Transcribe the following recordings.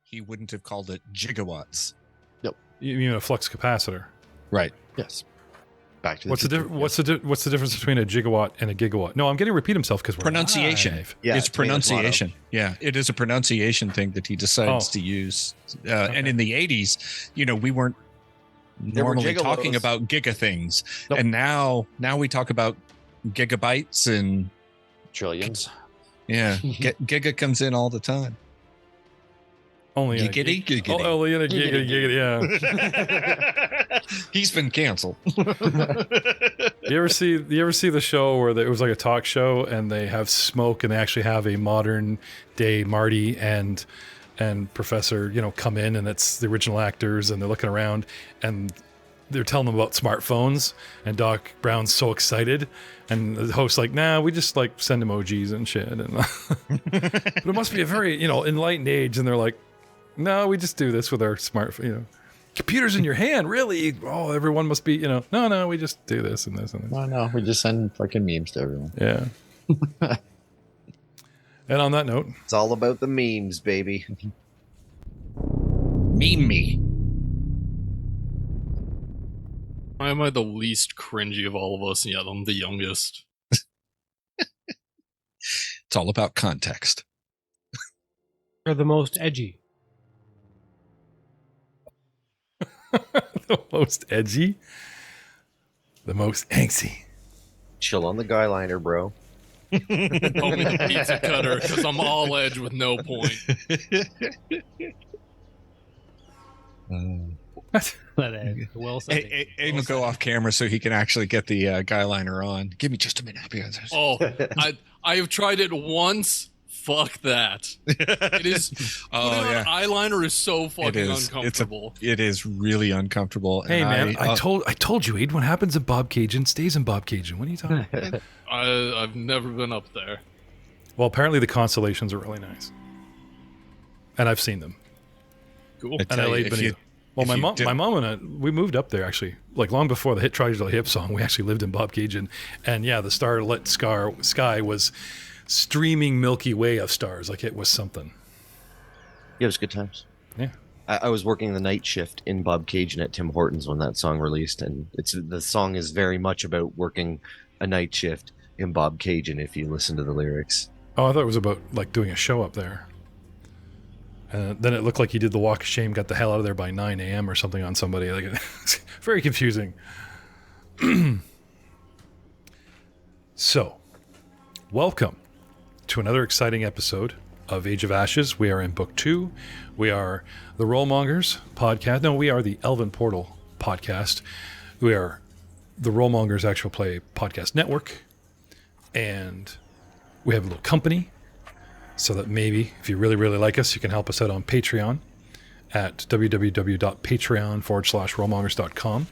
he wouldn't have called it gigawatts. You mean a flux capacitor? Right. Yes. Back to What's the difference between a gigawatt and a gigawatt? No, I'm getting to repeat himself because we're pronunciation. live. Yeah, it's pronunciation. Yeah, it is a pronunciation thing that he decides to use. And in the 80s, we weren't normally talking about giga things, and now we talk about gigabytes and trillions. Yeah, giga comes in all the time. Only giggity. Only in a giggity, yeah. He's been canceled. You ever see the show where it was like a talk show and they have smoke and they actually have a modern day Marty and Professor, come in, and it's the original actors, and they're looking around and they're telling them about smartphones, and Doc Brown's so excited, and the host's like, nah, we just like send emojis and shit. And but it must be a very, enlightened age. And they're like, no, we just do this with our smartphone, computers in your hand, really? Oh, everyone must be, no, we just do this and this and this. No, we just send fucking memes to everyone. Yeah. And on that note, it's all about the memes, baby. Meme me. Why am I the least cringy of all of us, and yet I'm the youngest? It's all about context. You're the most edgy. The most edgy? The most angsty. Chill on the guy liner, bro. Call me the pizza cutter, because I'm all edge with no point. Well said. Aiden will go off camera so he can actually get the guy liner on. Give me just a minute. Oh, I have tried it once. Fuck that. It is. Eyeliner is so fucking uncomfortable. It is really uncomfortable. Hey, man, I told you, Aiden, what happens in Bob Cajun stays in Bob Cajun. What are you talking about? I've never been up there. Well, apparently the constellations are really nice. And I've seen them. Cool. And I laid beneath. Well, my mom and we moved up there, actually, like long before the hit Tragedy Hip song. We actually lived in Bob Cajun. And yeah, the starlit sky was streaming Milky Way of stars. Like it was something. Yeah, it was good times. Yeah. I was working the night shift in Bob Cajun at Tim Hortons when that song released. And the song is very much about working a night shift in Bob Cajun if you listen to the lyrics. Oh, I thought it was about like doing a show up there. And then it looked like he did the walk of shame, got the hell out of there by 9 a.m. or something on somebody. Like, very confusing. So, welcome to another exciting episode of Age of Ashes. We are in Book 2. We are the Rollmongers podcast. No, we are the Elven Portal podcast. We are the Rollmongers Actual Play Podcast Network. And we have a little company, so that maybe if you really, really like us, you can help us out on Patreon at www.patreon.com/rollmongers.com.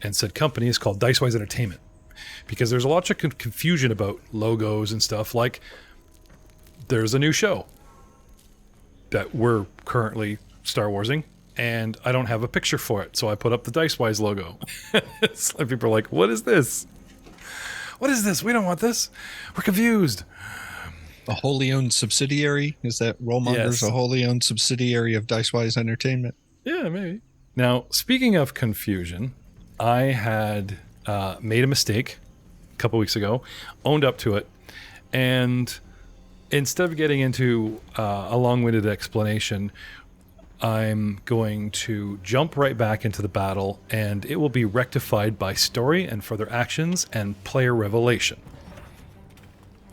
And said company is called Dicewise Entertainment, because there's a lot of confusion about logos and stuff. Like, there's a new show that we're currently Star Warsing, and I don't have a picture for it, so I put up the Dicewise logo. Some people are like, what is this? What is this? We don't want this. We're confused. A wholly owned subsidiary? Is that Rollmongers Yes. a wholly owned subsidiary of Dicewise Entertainment? Yeah, maybe. Now, speaking of confusion, I had made a mistake a couple weeks ago, owned up to it, and instead of getting into a long-winded explanation, I'm going to jump right back into the battle, and it will be rectified by story and further actions and player revelation.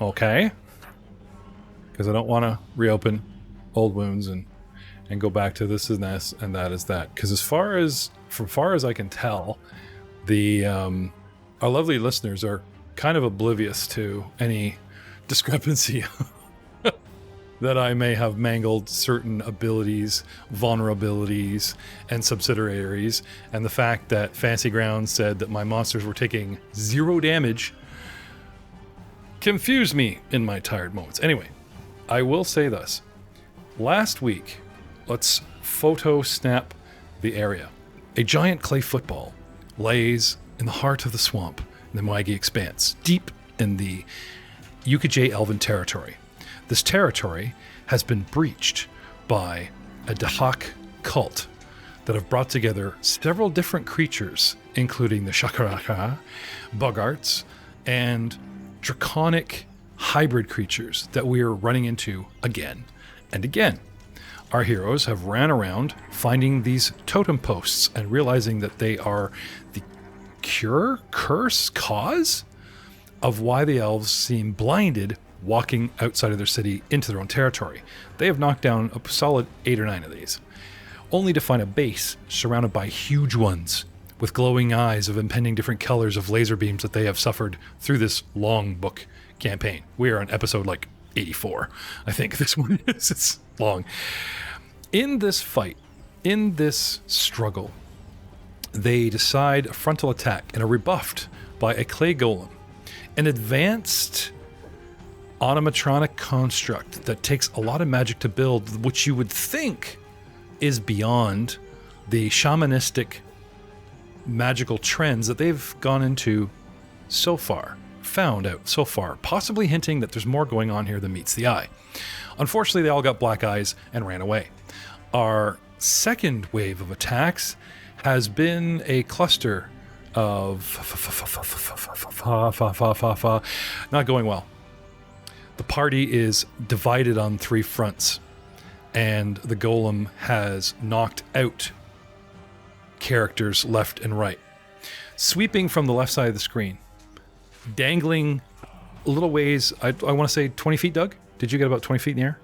Okay? Because I don't want to reopen old wounds and go back to this is this and that is that. Because from far as I can tell, our lovely listeners are kind of oblivious to any discrepancy that I may have mangled certain abilities, vulnerabilities, and subsidiaries, and the fact that Fancy Ground said that my monsters were taking 0 damage confused me in my tired moments. Anyway, I will say this. Last week, let's photo snap the area. A giant clay football lays in the heart of the swamp in the Moagi Expanse, deep in the Ukij Elven territory. This territory has been breached by a Dahak cult that have brought together several different creatures, including the Shakaraka, Bogarts, and draconic hybrid creatures that we are running into again and again. Our heroes have ran around finding these totem posts and realizing that they are the cause of why the elves seem blinded walking outside of their city into their own territory. They have knocked down a solid 8 or 9 of these, only to find a base surrounded by huge ones with glowing eyes of impending different colors of laser beams that they have suffered through this long book campaign. We are on episode 84. I think this one is. It's long. In this fight, in this struggle, they decide a frontal attack and are rebuffed by a clay golem, an advanced automatronic construct that takes a lot of magic to build, which you would think is beyond the shamanistic magical trends that they've gone into so far, found out so far, possibly hinting that there's more going on here than meets the eye. Unfortunately, they all got black eyes and ran away. Our second wave of attacks has been a cluster of not going well. The party is divided on 3 fronts, and the golem has knocked out characters left and right. Sweeping from the left side of the screen, dangling a little ways, I want to say 20 feet, Doug? Did you get about 20 feet in the air?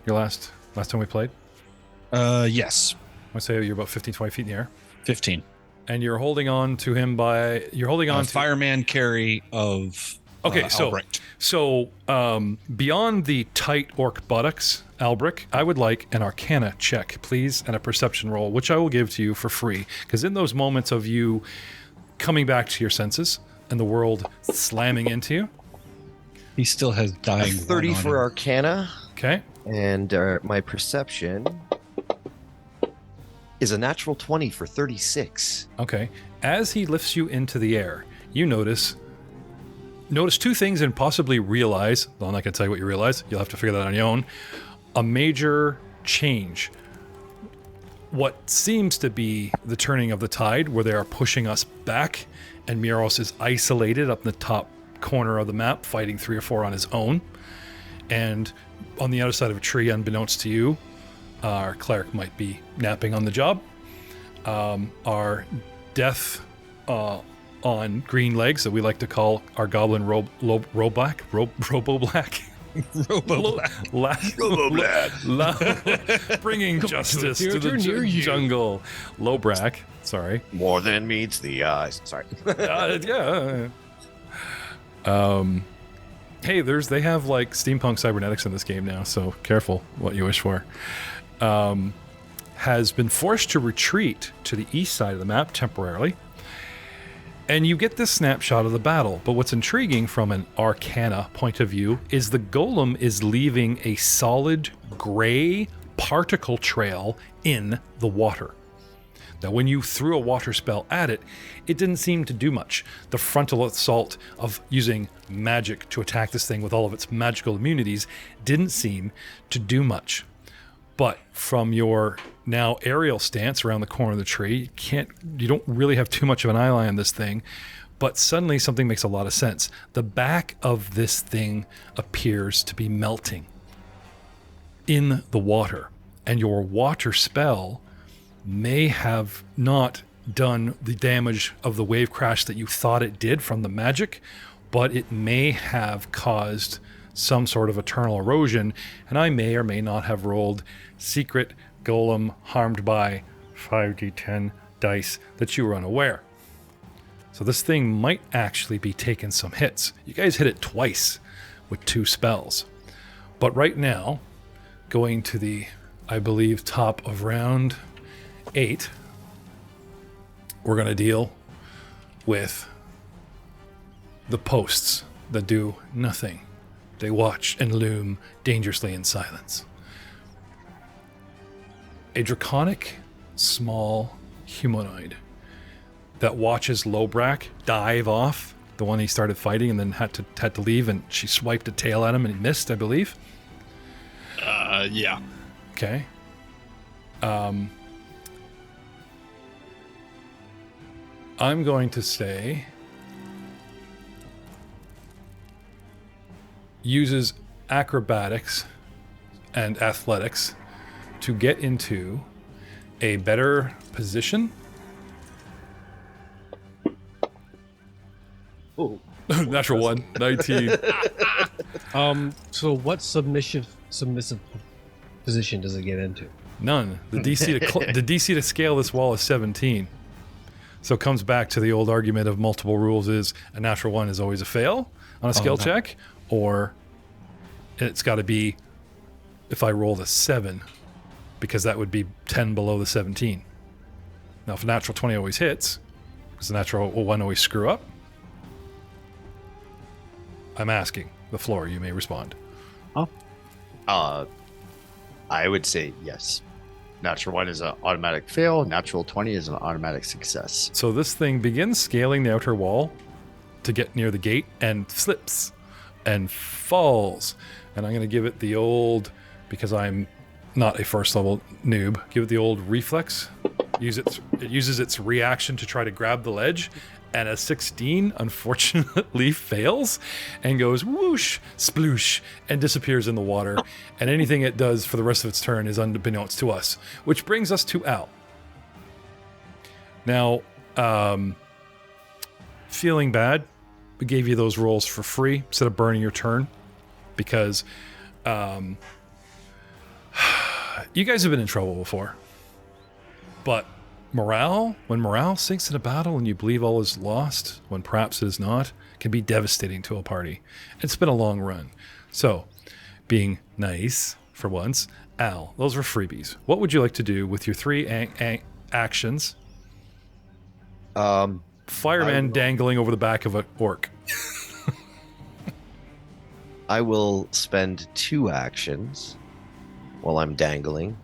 Your last time we played? Yes. I want to say you're about 15, 20 feet in the air. 15. And you're holding on to him by... You're holding on to... Fireman carry of... Okay, so beyond the tight orc buttocks, Albric, I would like an Arcana check, please, and a perception roll, which I will give to you for free. Because in those moments of you coming back to your senses and the world slamming into you... He still has dying. 30 for Arcana. Okay. And my perception is a natural 20 for 36. Okay. As he lifts you into the air, you notice 2 things and possibly realize, well, I'm not going to tell you what you realize, you'll have to figure that on your own, a major change. What seems to be the turning of the tide, where they are pushing us back, and Miros is isolated up in the top corner of the map, fighting 3 or 4 on his own. And on the other side of a tree, unbeknownst to you, our cleric might be napping on the job. Our death on green legs that we like to call our goblin Robo-Black. Bringing justice to the jungle. Lowbrack. Sorry. More than meets the eyes. Sorry. Yeah. Hey, they have like steampunk cybernetics in this game now, so careful what you wish for. Has been forced to retreat to the east side of the map temporarily. And you get this snapshot of the battle, but what's intriguing from an Arcana point of view is the golem is leaving a solid gray particle trail in the water. Now, when you threw a water spell at it, it didn't seem to do much. The frontal assault of using magic to attack this thing with all of its magical immunities didn't seem to do much. But from your now aerial stance around the corner of the tree, you don't really have too much of an eye line on this thing, but suddenly something makes a lot of sense. The back of this thing appears to be melting in the water, and your water spell may have not done the damage of the wave crash that you thought it did from the magic, but it may have caused some sort of eternal erosion, and I may or may not have rolled secret golem harmed by 5d10 dice that you were unaware. So this thing might actually be taking some hits. You guys hit it twice with 2 spells. But right now, going to the, I believe, top of round 8, we're going to deal with the posts that do nothing. They watch and loom dangerously in silence. A draconic, small humanoid that watches Lowbrack dive off, the one he started fighting and then had to leave, and she swiped a tail at him and he missed, I believe. Yeah. Okay. I'm going to say uses acrobatics and athletics to get into a better position. Oh. Natural 1, 19. So what submissive position does it get into? None. The DC to scale this wall is 17. So it comes back to the old argument of multiple rules: is a natural 1 is always a fail on a skill check, or it's got to be if I roll the 7, because that would be 10 below the 17. Now, if a natural 20 always hits, does the natural 1 always screw up? I'm asking the floor. You may respond. I would say yes. Natural 1 is an automatic fail. Natural 20 is an automatic success. So this thing begins scaling the outer wall to get near the gate and slips and falls. And I'm going to give it the old, because I'm not a first level noob, give it the old reflex. It uses its reaction to try to grab the ledge. And a 16, unfortunately, fails and goes whoosh, sploosh, and disappears in the water. And anything it does for the rest of its turn is unbeknownst to us. Which brings us to Al. Now, feeling bad, we gave you those rolls for free instead of burning your turn. Because you guys have been in trouble before. But when morale sinks in a battle and you believe all is lost, when perhaps it is not, can be devastating to a party. It's been a long run. So, being nice for once, Al, those were freebies. What would you like to do with your 3 actions? Fireman dangling over the back of an orc. I will spend 2 actions while I'm dangling.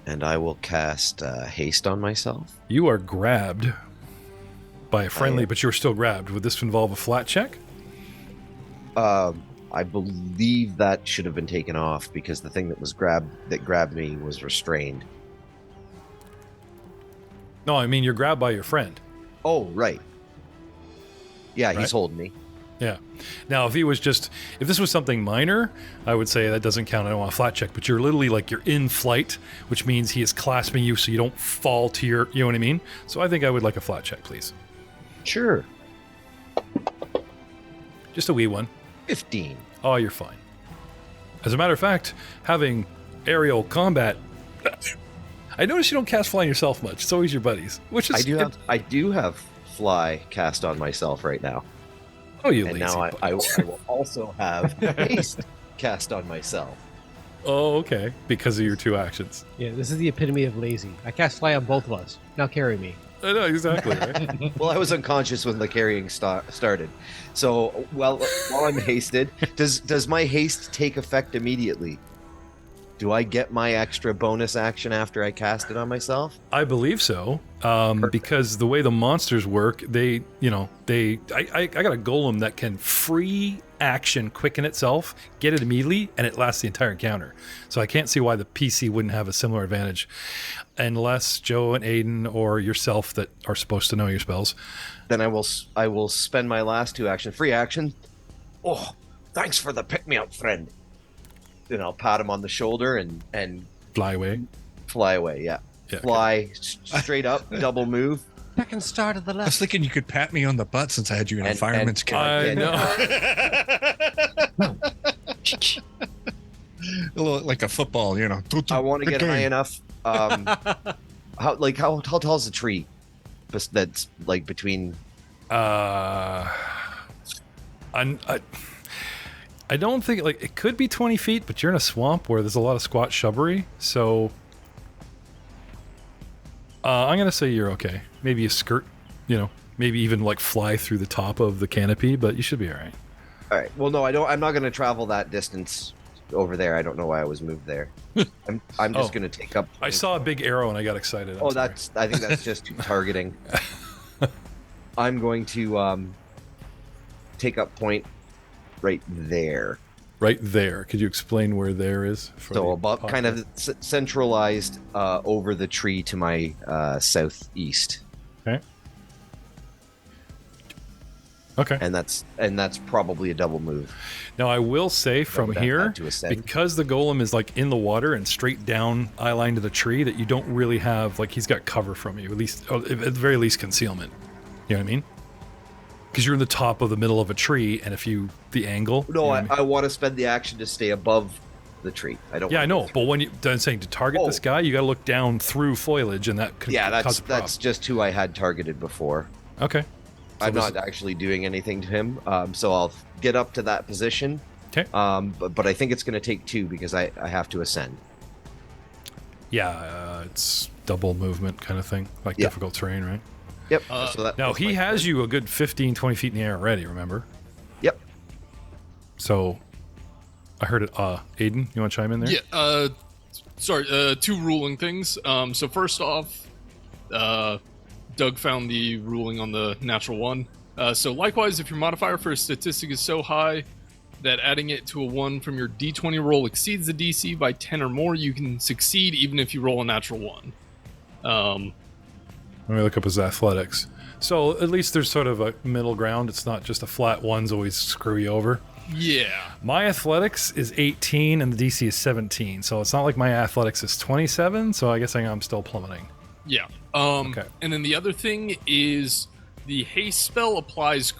And I will cast haste on myself. You are grabbed by a friendly, but you're still grabbed. Would this involve a flat check? I believe that should have been taken off because the thing that grabbed me was restrained. No, I mean you're grabbed by your friend. Oh, right. Yeah, right? He's holding me. Yeah. Now, if this was something minor, I would say that doesn't count. I don't want a flat check, but you're literally like you're in flight, which means he is clasping you so you don't fall to you know what I mean? So I think I would like a flat check, please. Sure. Just a wee one. 15. Oh, you're fine. As a matter of fact, having aerial combat, I notice you don't cast fly on yourself much. It's always your buddies, which is I do have fly cast on myself right now. Oh, you and lazy now I will also have haste cast on myself. Oh, okay. Because of your 2 actions. Yeah, this is the epitome of lazy. I cast fly on both of us. Now carry me. I know, exactly. Right? Well, I was unconscious when the carrying started. So while I'm hasted, does my haste take effect immediately? Do I get my extra bonus action after I cast it on myself? I believe so, because the way the monsters work, I got a golem that can free action quicken itself, get it immediately, and it lasts the entire encounter. So I can't see why the PC wouldn't have a similar advantage, unless Joe and Aiden or yourself that are supposed to know your spells. Then I will spend my last 2 actions. Free action. Oh, thanks for the pick-me-up, friend. Then I'll pat him on the shoulder and fly away. Fly away, yeah. Fly straight up, double move. Second star to the left. I was thinking you could pat me on the butt since I had you in a fireman's kit. I know. A little like a football, I want to get high enough. How tall is the tree? That's like between. I don't think it could be 20 feet, but you're in a swamp where there's a lot of squat shrubbery, so I'm gonna say you're okay. Maybe a skirt, maybe even fly through the top of the canopy, but you should be all right. All right. Well, no, I'm not gonna travel that distance over there. I don't know why I was moved there. I'm just gonna take up. I saw a big arrow and I got excited. I think that's just too targeting. I'm going to take up point right there. right there. Could you explain where there is? So above, kind of centralized over the tree to my southeast. Okay. Okay. And that's probably a double move. Now I will say from here, because the golem is like in the water and straight down eye line to the tree, that you don't really have, like, he's got cover from you, at least at the very least concealment. You know what I mean? Because you're in the top of the middle of a tree, and if the angle. No, I want to spend the action to stay above the tree. I don't. Yeah, I know, but when I'm saying to target this guy, you got to look down through foliage, and that could cause a problem. That's just who I had targeted before. Okay. So I'm not actually doing anything to him, so I'll get up to that position. Okay. But I think it's going to take 2 because I have to ascend. Yeah, it's double movement kind of thing, like difficult terrain, right? Yep. Now he has you a good 15, 20 feet in the air already, remember? Yep. So I heard it. Aiden, you want to chime in there? Yeah. Sorry. 2 ruling things. So first off, Doug found the ruling on the natural 1. So likewise, if your modifier for a statistic is so high that adding it to a 1 from your d20 roll exceeds the DC by 10 or more, you can succeed even if you roll a natural 1. Let me look up his athletics. So at least there's sort of a middle ground. It's not just a flat 1's always screw you over. Yeah. My athletics is 18 and the DC is 17. So it's not like my athletics is 27. So I guess I'm still plummeting. Yeah. Okay. And then the other thing is the haste spell applies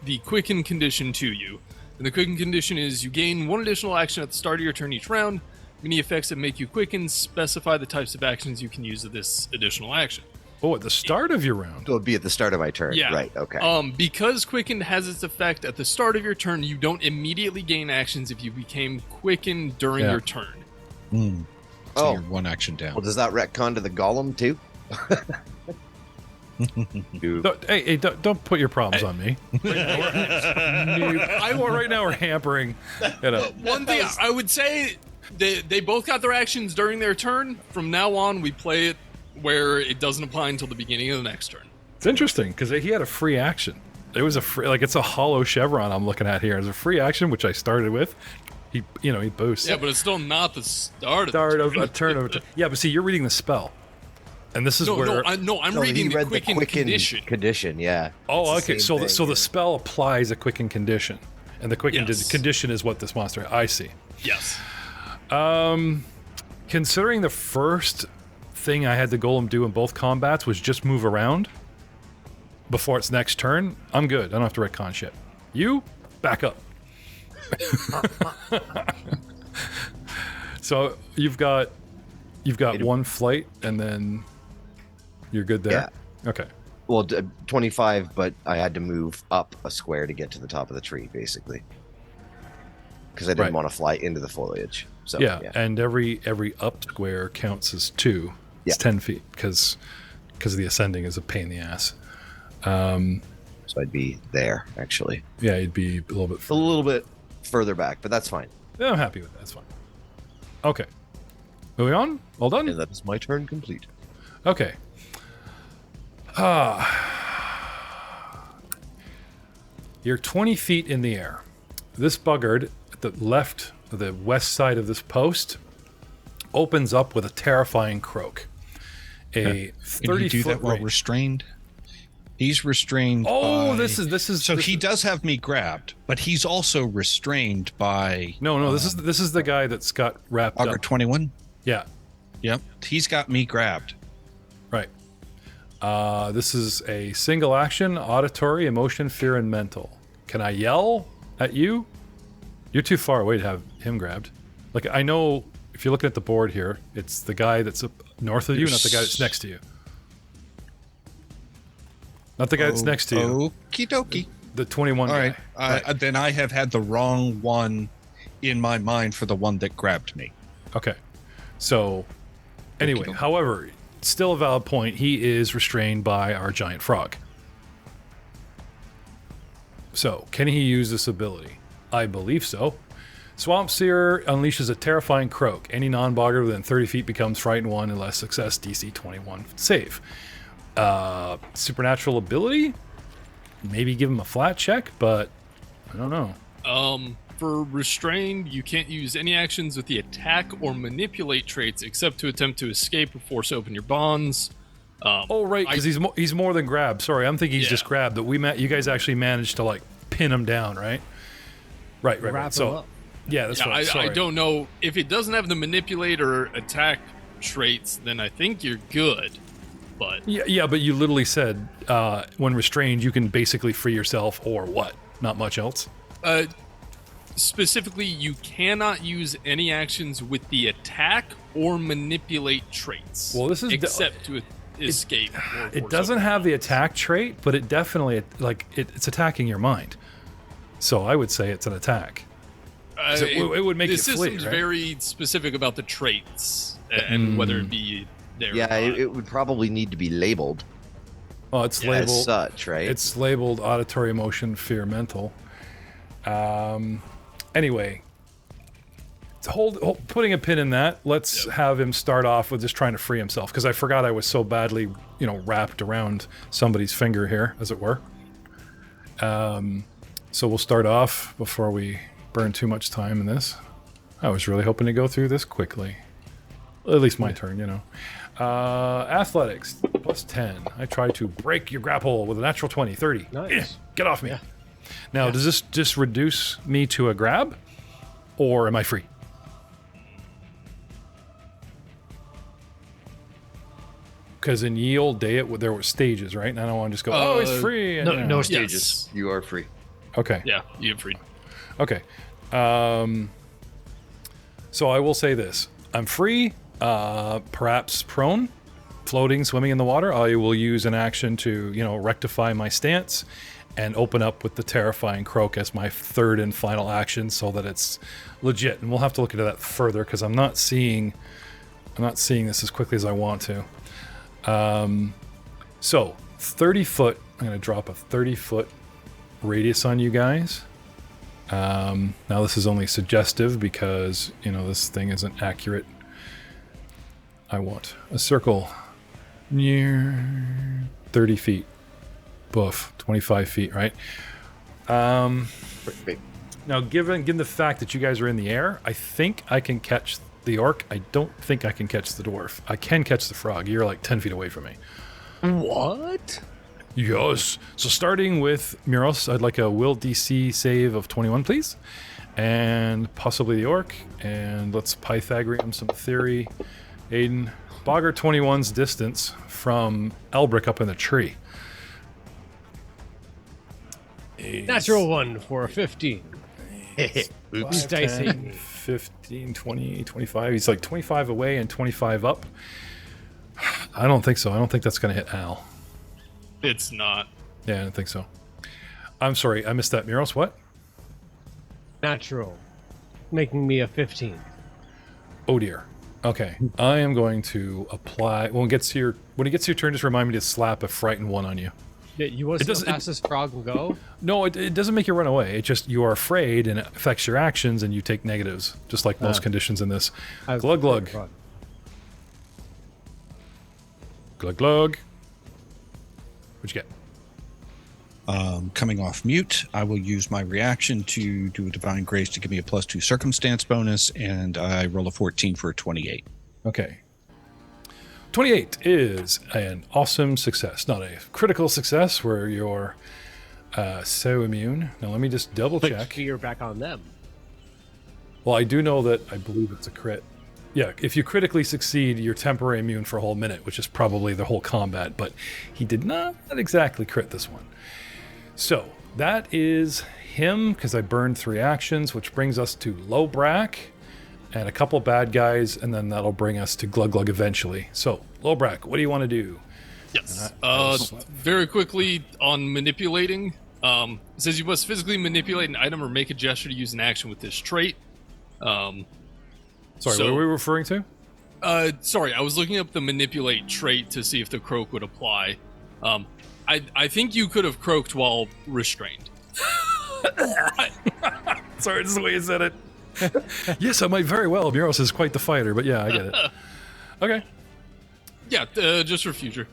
the quickened condition to you. And the quickened condition is you gain 1 additional action at the start of your turn each round. Any effects that make you quicken specify the types of actions you can use of this additional action. Oh, at the start of your round? So it would be at the start of my turn. Yeah. Right, okay. Because quickened has its effect at the start of your turn, you don't immediately gain actions if you became quickened during your turn. So you're 1 action down. Well, does that retcon to the golem too? Hey, don't put your problems on me. Right now we're hampering. One thing I would say, they both got their actions during their turn. From now on, we play it where it doesn't apply until the beginning of the next turn. It's interesting because he had a free action. It was a free, like, it's a hollow chevron I'm looking at here. It's a free action which I started with. He boosts. Yeah, but it's still not the start of a turn. Yeah, but see, you're reading the spell. And this is where... I'm reading the quickened condition. Condition, yeah. Oh, okay. So the spell applies a quickened condition. And the quickened condition is what this monster... I see. Yes. Considering the first thing I had the golem do in both combats was just move around before its next turn, I'm good. I don't have to retcon shit. You, back up. So you've got 1 flight, and then you're good there. Yeah. Okay. Well, 25, but I had to move up a square to get to the top of the tree, basically, because I didn't want to fly into the foliage. So yeah, and every up square counts as 2. It's 10 feet because the ascending is a pain in the ass. So I'd be there, actually. Yeah, you'd be a little bit further back, but that's fine. Yeah, I'm happy with that. That's fine. Okay. Moving on. All done? And that is my turn complete. Okay. You're 20 feet in the air. This buggard at the west side of this post opens up with a terrifying croak. A 30-foot Can you do that while range. restrained? He's restrained. Oh, this is. So he does have me grabbed, but he's also restrained by. No. This is the guy that's got wrapped Augur up. 21. Yeah. Yep. He's got me grabbed. Right. This is a single action: auditory, emotion, fear, and mental. Can I yell at you? You're too far away to have him grabbed. Like, I know if you're looking at the board here, it's the guy that's up north of you, not the guy that's next to you. Not the guy that's next to you. Okie dokie. The 21 All guy. right. Then I have had the wrong one in my mind for the one that grabbed me. Okay. So, anyway, however, still a valid point. He is restrained by our giant frog. So, can he use this ability? I believe so. Swamp Seer unleashes a terrifying croak. Any non-bogger within 30 feet becomes frightened 1 unless success DC 21 save. Supernatural ability? Maybe give him a flat check, but I don't know. For restrained, you can't use any actions with the attack or manipulate traits except to attempt to escape or force open your bonds. Right, because he's more than grab. Sorry, I'm thinking he's just grab. That you guys actually managed to like pin him down, right? Right. So, yeah, that's right. I don't know if it doesn't have the manipulate or attack traits. Then I think you're good. But yeah, but you literally said when restrained, you can basically free yourself or what? Not much else. Specifically, you cannot use any actions with the attack or manipulate traits. Well, this is except to escape. It doesn't have the attack trait, but it definitely it's attacking your mind. So I would say it's an attack. It would make you flee. The system's very specific about the traits and whether it be there. Yeah, or not. it would probably need to be labeled. Oh, it's labeled as such, right? It's labeled auditory, emotion, fear, mental. Anyway, putting a pin in that. Let's have him start off with just trying to free himself, because I forgot I was so badly, wrapped around somebody's finger here, as it were. So we'll start off before we burn too much time in this. I was really hoping to go through this quickly. At least my turn, Athletics, plus 10. I try to break your grapple with a natural 20, 30. Nice. Get off me. Yeah. Now, does this just reduce me to a grab, or am I free? Because in ye old day, there were stages, right? And I don't want to just go, he's free. And, no stages. Yes. You are free. Okay. Yeah, you're free. Okay. So I will say this. I'm free, perhaps prone, floating, swimming in the water. I will use an action to, rectify my stance and open up with the terrifying croak as my third and final action, so that it's legit. And we'll have to look into that further, because I'm not seeing this as quickly as I want to. So 30 foot. I'm going to drop a 30-foot radius on you guys. Now this is only suggestive because this thing isn't accurate. I want a circle near 30 feet. Boof, 25 feet, right? Now, given the fact that you guys are in the air, I think I can catch the orc. I don't think I can catch the dwarf. I can catch the frog. You're like 10 feet away from me. What? Yes. So starting with Muros, I'd like a will DC save of 21, please. And possibly the orc. And let's Pythagorean some theory. Aiden, Bogger 21's distance from Elbrick up in the tree. Natural one for a 15. Oops. 10, 15, 20, 25. He's like 25 away and 25 up. I don't think so. I don't think that's going to hit Al. It's not. Yeah, I don't think so. I'm sorry. I missed that. Muros, what? Natural. Making me a 15. Oh, dear. Okay. I am going to apply... When it gets to your turn, just remind me to slap a frightened 1 on you. Yeah, you want to see how fast this frog can go? No, it doesn't make you run away. It just, you are afraid and it affects your actions and you take negatives, just like most conditions in this. Glug glug. Glug glug. What'd you get? Coming off mute, I will use my reaction to do a Divine Grace to give me a +2 circumstance bonus, and I roll a 14 for a 28. Okay. 28 is an awesome success. Not a critical success where you're so immune. Now let me just double check. You're back on them. Well, I do know that I believe it's a crit. Yeah, if you critically succeed, you're temporarily immune for a whole minute, which is probably the whole combat, but he did not exactly crit this one. So that is him, because I burned 3 actions, which brings us to Lobrak and a couple bad guys, and then that'll bring us to Glug Glug eventually. So, Lobrak, what do you want to do? Yes. Very quickly on manipulating. It says you must physically manipulate an item or make a gesture to use an action with this trait. Sorry, what were we referring to? Sorry, I was looking up the manipulate trait to see if the croak would apply. I think you could have croaked while restrained. Sorry, this is the way you said it. Yes, I might very well. Muros is quite the fighter, but yeah, I get it. Okay. Yeah, just for future.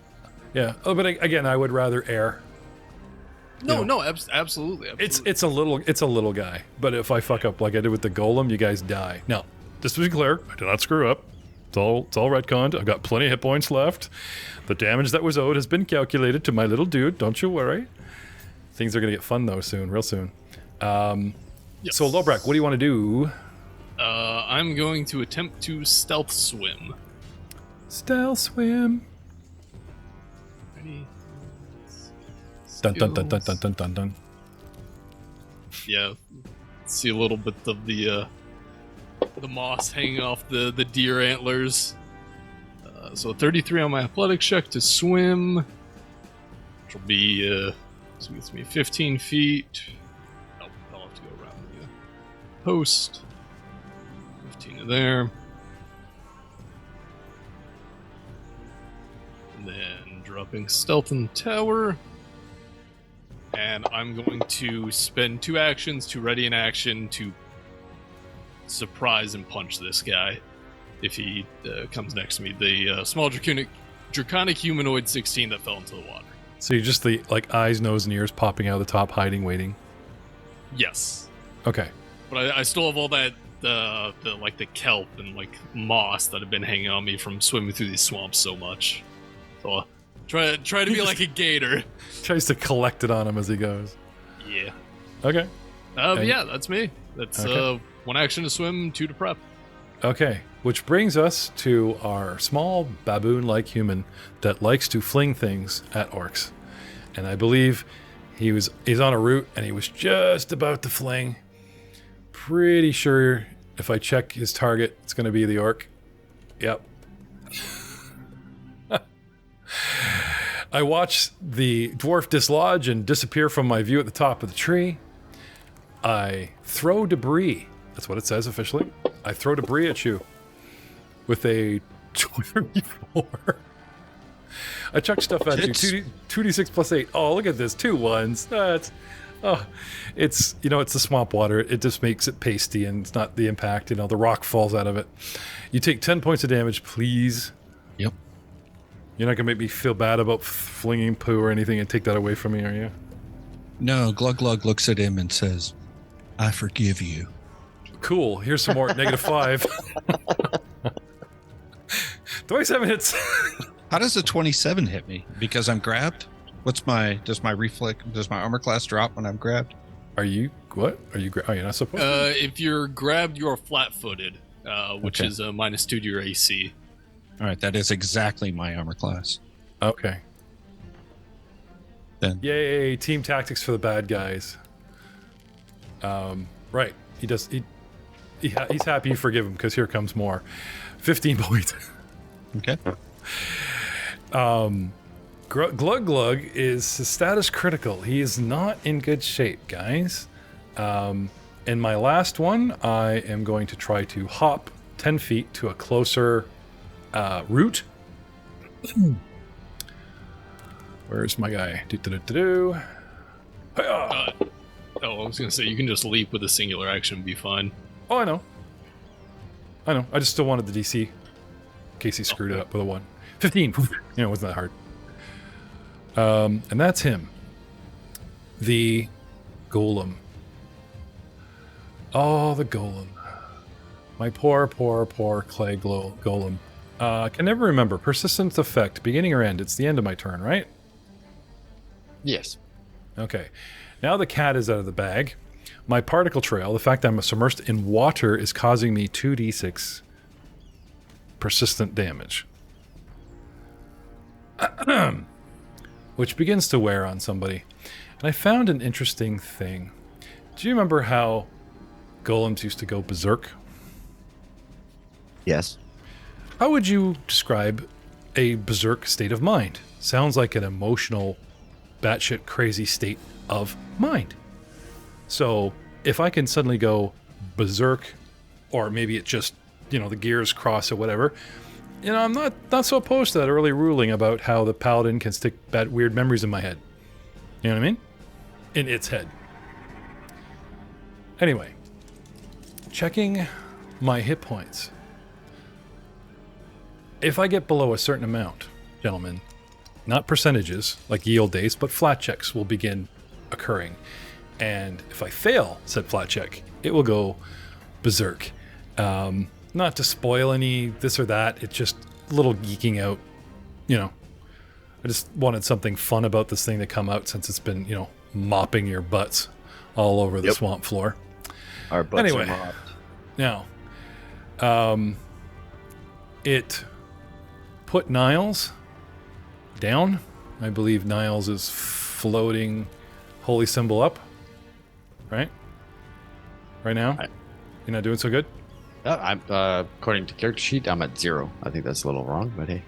Yeah. Oh, but again, I would rather err. Absolutely. It's a little guy. But if I fuck up like I did with the golem, you guys die. Now, just to be clear, I did not screw up. It's all retconned. I've got plenty of hit points left. The damage that was owed has been calculated to my little dude. Don't you worry. Things are gonna get fun though soon, real soon. Yes. So Lobrak, what do you want to do? I'm going to attempt to stealth swim. Stealth swim. Ready? Dun dun dun dun dun dun dun dun. Yeah, see a little bit of the moss hanging off the deer antlers. So 33 on my athletics check to swim, which will be so it gets me 15 feet. Oh, I'll have to go around the post. 15 to there. And then dropping stealth in the tower. And I'm going to spend 2 actions to ready an action to surprise and punch this guy if he comes next to me. The small draconic humanoid 16 that fell into the water. So you're just the like eyes, nose, and ears popping out of the top, hiding, waiting. Yes. Okay. But I still have all that the kelp and like moss that have been hanging on me from swimming through these swamps so much. So try to be like a gator. Tries to collect it on him as he goes. Yeah. Okay. But yeah, that's me. That's okay. 1 action to swim, 2 to prep. Okay, which brings us to our small baboon-like human that likes to fling things at orcs. And I believe he's on a route and he was just about to fling. Pretty sure if I check his target, it's going to be the orc. Yep. I watch the dwarf dislodge and disappear from my view at the top of the tree. I throw debris. That's what it says officially. I throw debris at you with a 24. I chuck stuff at you. 2d6 plus 8. Oh, look at this. 2 1s. It's the swamp water. It just makes it pasty and it's not the impact. The rock falls out of it. You take 10 points of damage, please. Yep. You're not going to make me feel bad about flinging poo or anything and take that away from me, are you? No, Glug Glug looks at him and says, I forgive you. Cool. Here's some more. -5. 27 hits. How does a 27 hit me? Because I'm grabbed? Does my armor class drop when I'm grabbed? Are you what? Are you you're not supposed to? If you're grabbed, you're flat-footed, which is a -2 to your AC. All right, that is exactly my armor class. Okay. Then. Yay, team tactics for the bad guys. Right. He's happy you forgive him because here comes more. 15 points. Okay. Glug Glug is status critical. He is not in good shape, guys. In my last one, I am going to try to hop 10 feet to a closer route. Where's my guy? I was going to say, you can just leap with a singular action and be fine. Oh, I know. I just still wanted the DC. In case he screwed it up with a 1. 15. It wasn't that hard. And that's him. The golem. Oh, the golem. My poor clay golem. I can never remember. Persistent effect, beginning or end. It's the end of my turn, right? Yes. Okay. Now the cat is out of the bag. My particle trail, the fact that I'm submersed in water, is causing me 2d6 persistent damage. Which begins to wear on somebody. And I found an interesting thing. Do you remember how golems used to go berserk? Yes. How would you describe a berserk state of mind? Sounds like an emotional, batshit crazy state of mind. So if I can suddenly go berserk, or maybe it just, the gears cross or whatever, I'm not so opposed to that early ruling about how the paladin can stick bad weird memories in my head. You know what I mean? In its head. Anyway, checking my hit points. If I get below a certain amount, gentlemen, not percentages like yield days, but flat checks will begin occurring. And if I fail said flat check, it will go berserk. Not to spoil any this or that, it's just a little geeking out, you know. I just wanted something fun about this thing to come out since it's been, you know, mopping your butts all over the swamp floor. Our butts Anyway, are mopped. now, it put Niles down. I believe Niles is floating holy symbol up, right? Right now? You're not doing so good? I'm according to character sheet, I'm at 0. I think that's a little wrong, but hey.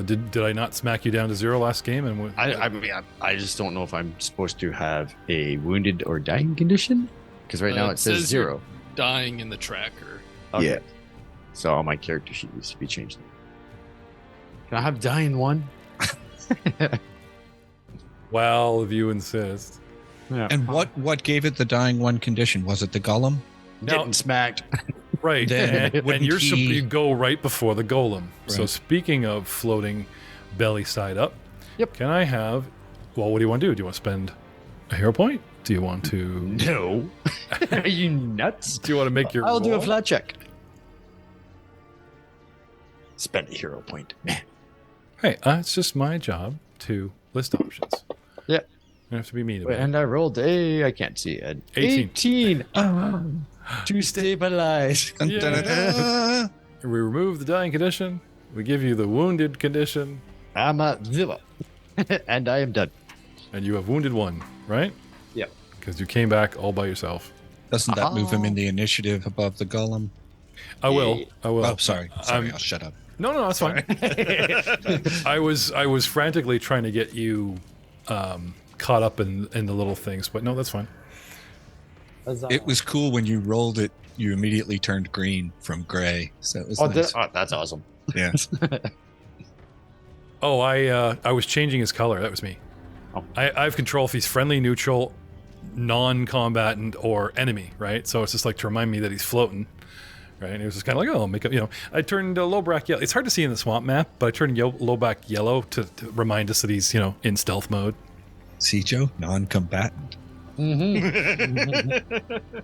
Did I not smack you down to 0 last game? And I just don't know if I'm supposed to have a wounded or dying condition, because right now it says 0. Dying in the tracker. Okay. Yeah. So all my character sheet needs to be changed. Can I have dying 1? Well, if you insist. Yeah. And what gave it the dying 1 condition? Was it the golem? Getting smacked. Right, Then and wouldn't you go right before the golem. So Right. speaking of floating belly side up, Yep. Can I have? Well, what do you want to do? Do you want to spend a hero point? Do you want to? No. Are you nuts? Do you want to make your? I'll do a roll? flat check. Spend a hero point. Hey, it's just my job to list options. Yeah. You don't have to be mean about it. And I rolled I can't see it. 18. To stabilize. Dun, dun, dun, dun. We remove the dying condition. We give you the wounded condition, I'm at 0. And I am done. and you have wounded 1, right? Yep. Because you came back all by yourself. Doesn't that move him in the initiative above the golem? I will. Oh, sorry. I'll shut up. No, that's fine. I was frantically trying to get you caught up in the little things, but no, that's fine. It was cool when you rolled it. You immediately turned green from gray, so it was nice. That's awesome. Yeah. Oh, I was changing his color. That was me. Oh. I have control if he's friendly, neutral, non-combatant, or enemy, right? So it's just like to remind me that he's floating, right? And it was just kind of like, oh, make up, I turned low-back yellow. It's hard to see in the swamp map, but I turned low-back yellow to remind us that he's, in stealth mode. See, Joe? Non-combatant.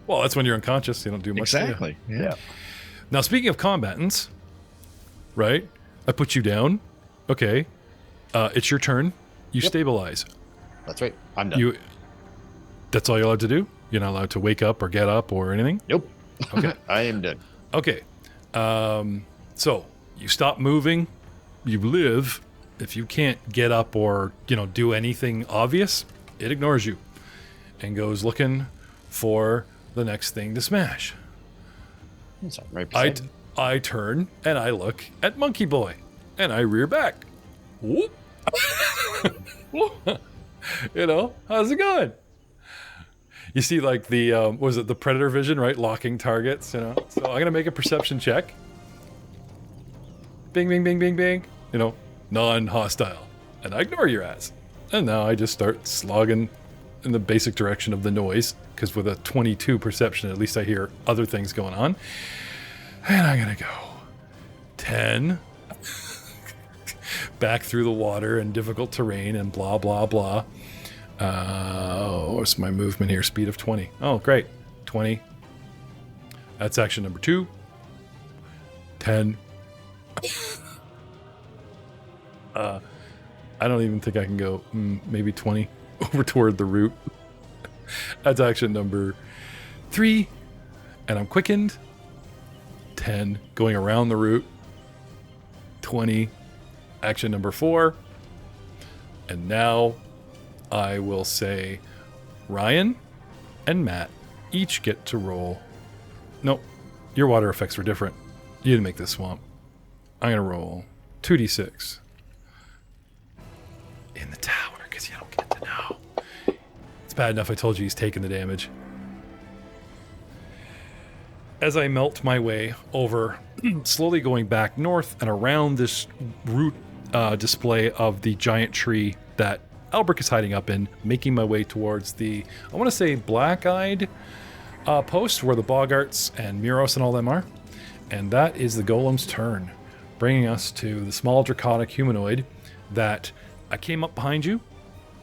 Well, that's when you're unconscious. You don't do much. Exactly. Yeah. Now, speaking of combatants, right? I put you down. Okay. It's your turn. You stabilize. That's right. I'm done. That's all you're allowed to do? You're not allowed to wake up or get up or anything? Nope. Okay. I am done. Okay. So you stop moving. You live. If you can't get up or, do anything obvious, it ignores you and goes looking for the next thing to smash. That's right beside me. I turn and I look at Monkey Boy and I rear back. Whoop. How's it going? You see, like the was it the predator vision, right? Locking targets, So I'm gonna make a perception check. Bing, bing, bing, bing, bing. Non-hostile, and I ignore your ass. And now I just start slogging in the basic direction of the noise, because with a 22 perception, at least I hear other things going on. And I'm gonna go 10. Back through the water and difficult terrain and blah, blah, blah. What's my movement here? Speed of 20. Oh, great. 20. That's action number 2. 10. I don't even think I can go maybe 20 over toward the root. That's action number 3. And I'm quickened. 10. Going around the root. 20. Action number 4. And now I will say Ryan and Matt each get to roll. Nope. Your water effects were different. You didn't make this swamp. I'm going to roll 2d6 in the tower because you don't get to know. It's bad enough I told you he's taking the damage. As I melt my way over, slowly going back north and around this root display of the giant tree that Albrecht is hiding up in, making my way towards the, I want to say, black-eyed post where the Boggarts and Muros and all them are. And that is the golem's turn, bringing us to the small draconic humanoid that I came up behind you,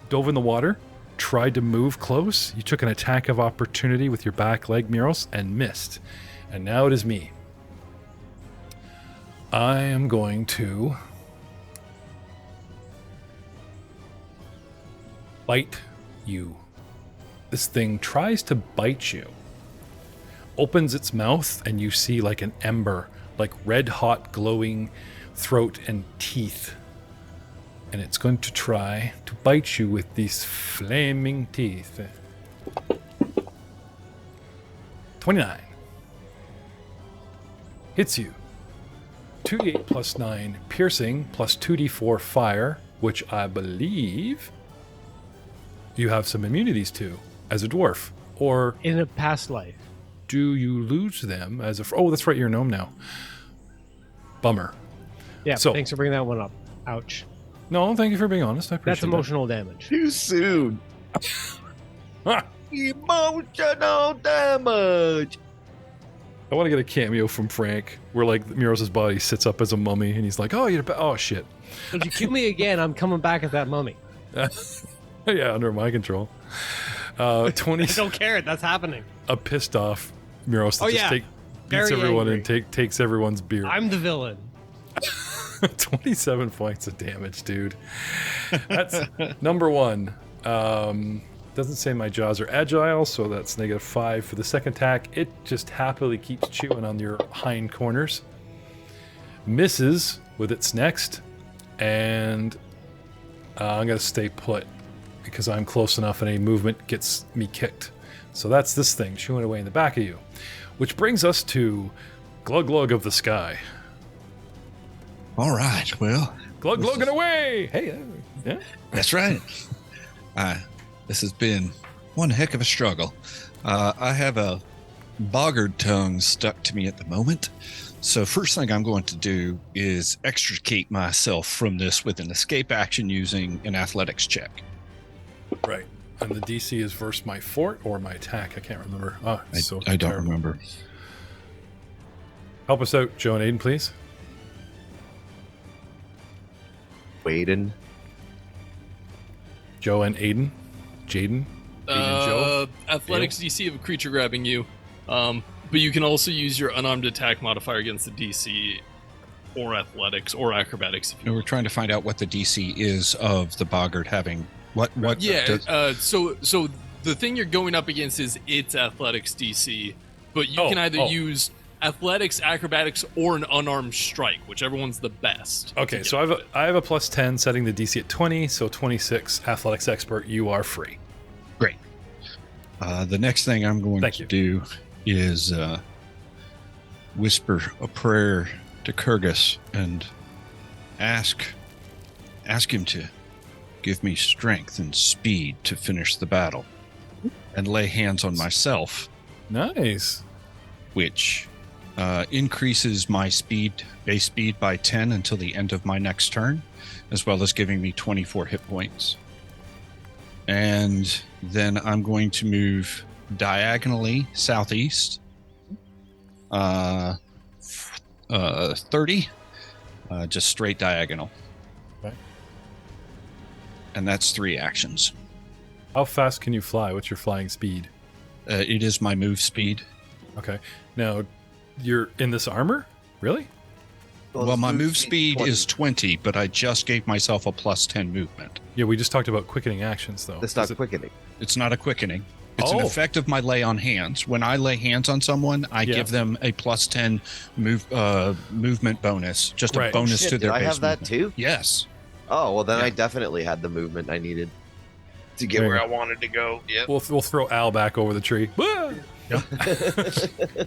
dove in the water, tried to move close. You took an attack of opportunity with your back leg, Muros, and missed. And now it is me. I am going to bite you. This thing tries to bite you. Opens its mouth, and you see like an ember, like red hot glowing throat and teeth. And it's going to try to bite you with these flaming teeth. 29. Hits you. 2d8 plus 9 piercing plus 2d4 fire, which I believe you have some immunities to as a dwarf. Or In a past life. do you lose them as a... Oh, that's right, you're a gnome now. Bummer. Yeah, So- thanks for bringing that one up. Ouch. No, thank you for being honest. I appreciate That's emotional damage. Too soon. that. Emotional damage. I want to get a cameo from Frank where like Muros' body sits up as a mummy and he's like, oh, oh shit. If you kill me again, I'm coming back at that mummy. Yeah, under my control. 20. I don't care. That's happening. A pissed off Muros that Oh, just yeah. beats Very everyone angry. and takes everyone's beer. I'm the villain. 27 points of damage, dude. That's number one. Doesn't say my jaws are agile, so that's -5 for the second attack. It just happily keeps chewing on your hind corners. Misses with its next, and I'm going to stay put because I'm close enough and any movement gets me kicked. So that's this thing chewing away in the back of you. Which brings us to Glug Glug of the Sky. All right. Well, Glug Glugging away! Hey, yeah. that's right. This has been one heck of a struggle. I have a boggart tongue stuck to me at the moment. So first thing I'm going to do is extricate myself from this with an escape action using an athletics check. Right. And the DC is versus my fort or my attack. I can't remember. Oh, I don't remember. Help us out, Joe and Aiden, please. Aiden. Joe and Aiden. Jaden. Aiden and Joe. Athletics DC of a creature grabbing you. But you can also use your unarmed attack modifier against the DC or athletics or acrobatics. If you We're trying to find out what the DC is of the boggart having what Yeah, does- so the thing you're going up against is its athletics DC, but you can either use athletics, acrobatics, or an unarmed strike, whichever one's the best. Okay, so I have a plus 10 setting the DC at 20, so 26 athletics expert, you are free. Great. The next thing I'm going Thank to you. do is whisper a prayer to Kurgus and ask him to give me strength and speed to finish the battle, and lay hands on myself, Nice. which increases my base speed by 10 until the end of my next turn, as well as giving me 24 hit points. And then I'm going to move diagonally southeast 30, just straight diagonal. Okay. And that's 3 actions. How fast can you fly? What's your flying speed? It is my move speed. Okay. Now, you're in this armor? Really? Well, my move speed's speed is 20, but I just gave myself a plus 10 movement. Yeah, we just talked about quickening actions, though. That's not quickening. It's not a quickening. It's an Oh. effect of my lay on hands. When I lay hands on someone, I give them a plus 10 movement bonus, just a Right. bonus Shit, to did their I base have that movement. too? Yes. Oh, well, then Yeah. I definitely had the movement I needed to get There where you I wanted to go. Yep. We'll throw Al back over the tree. Ah!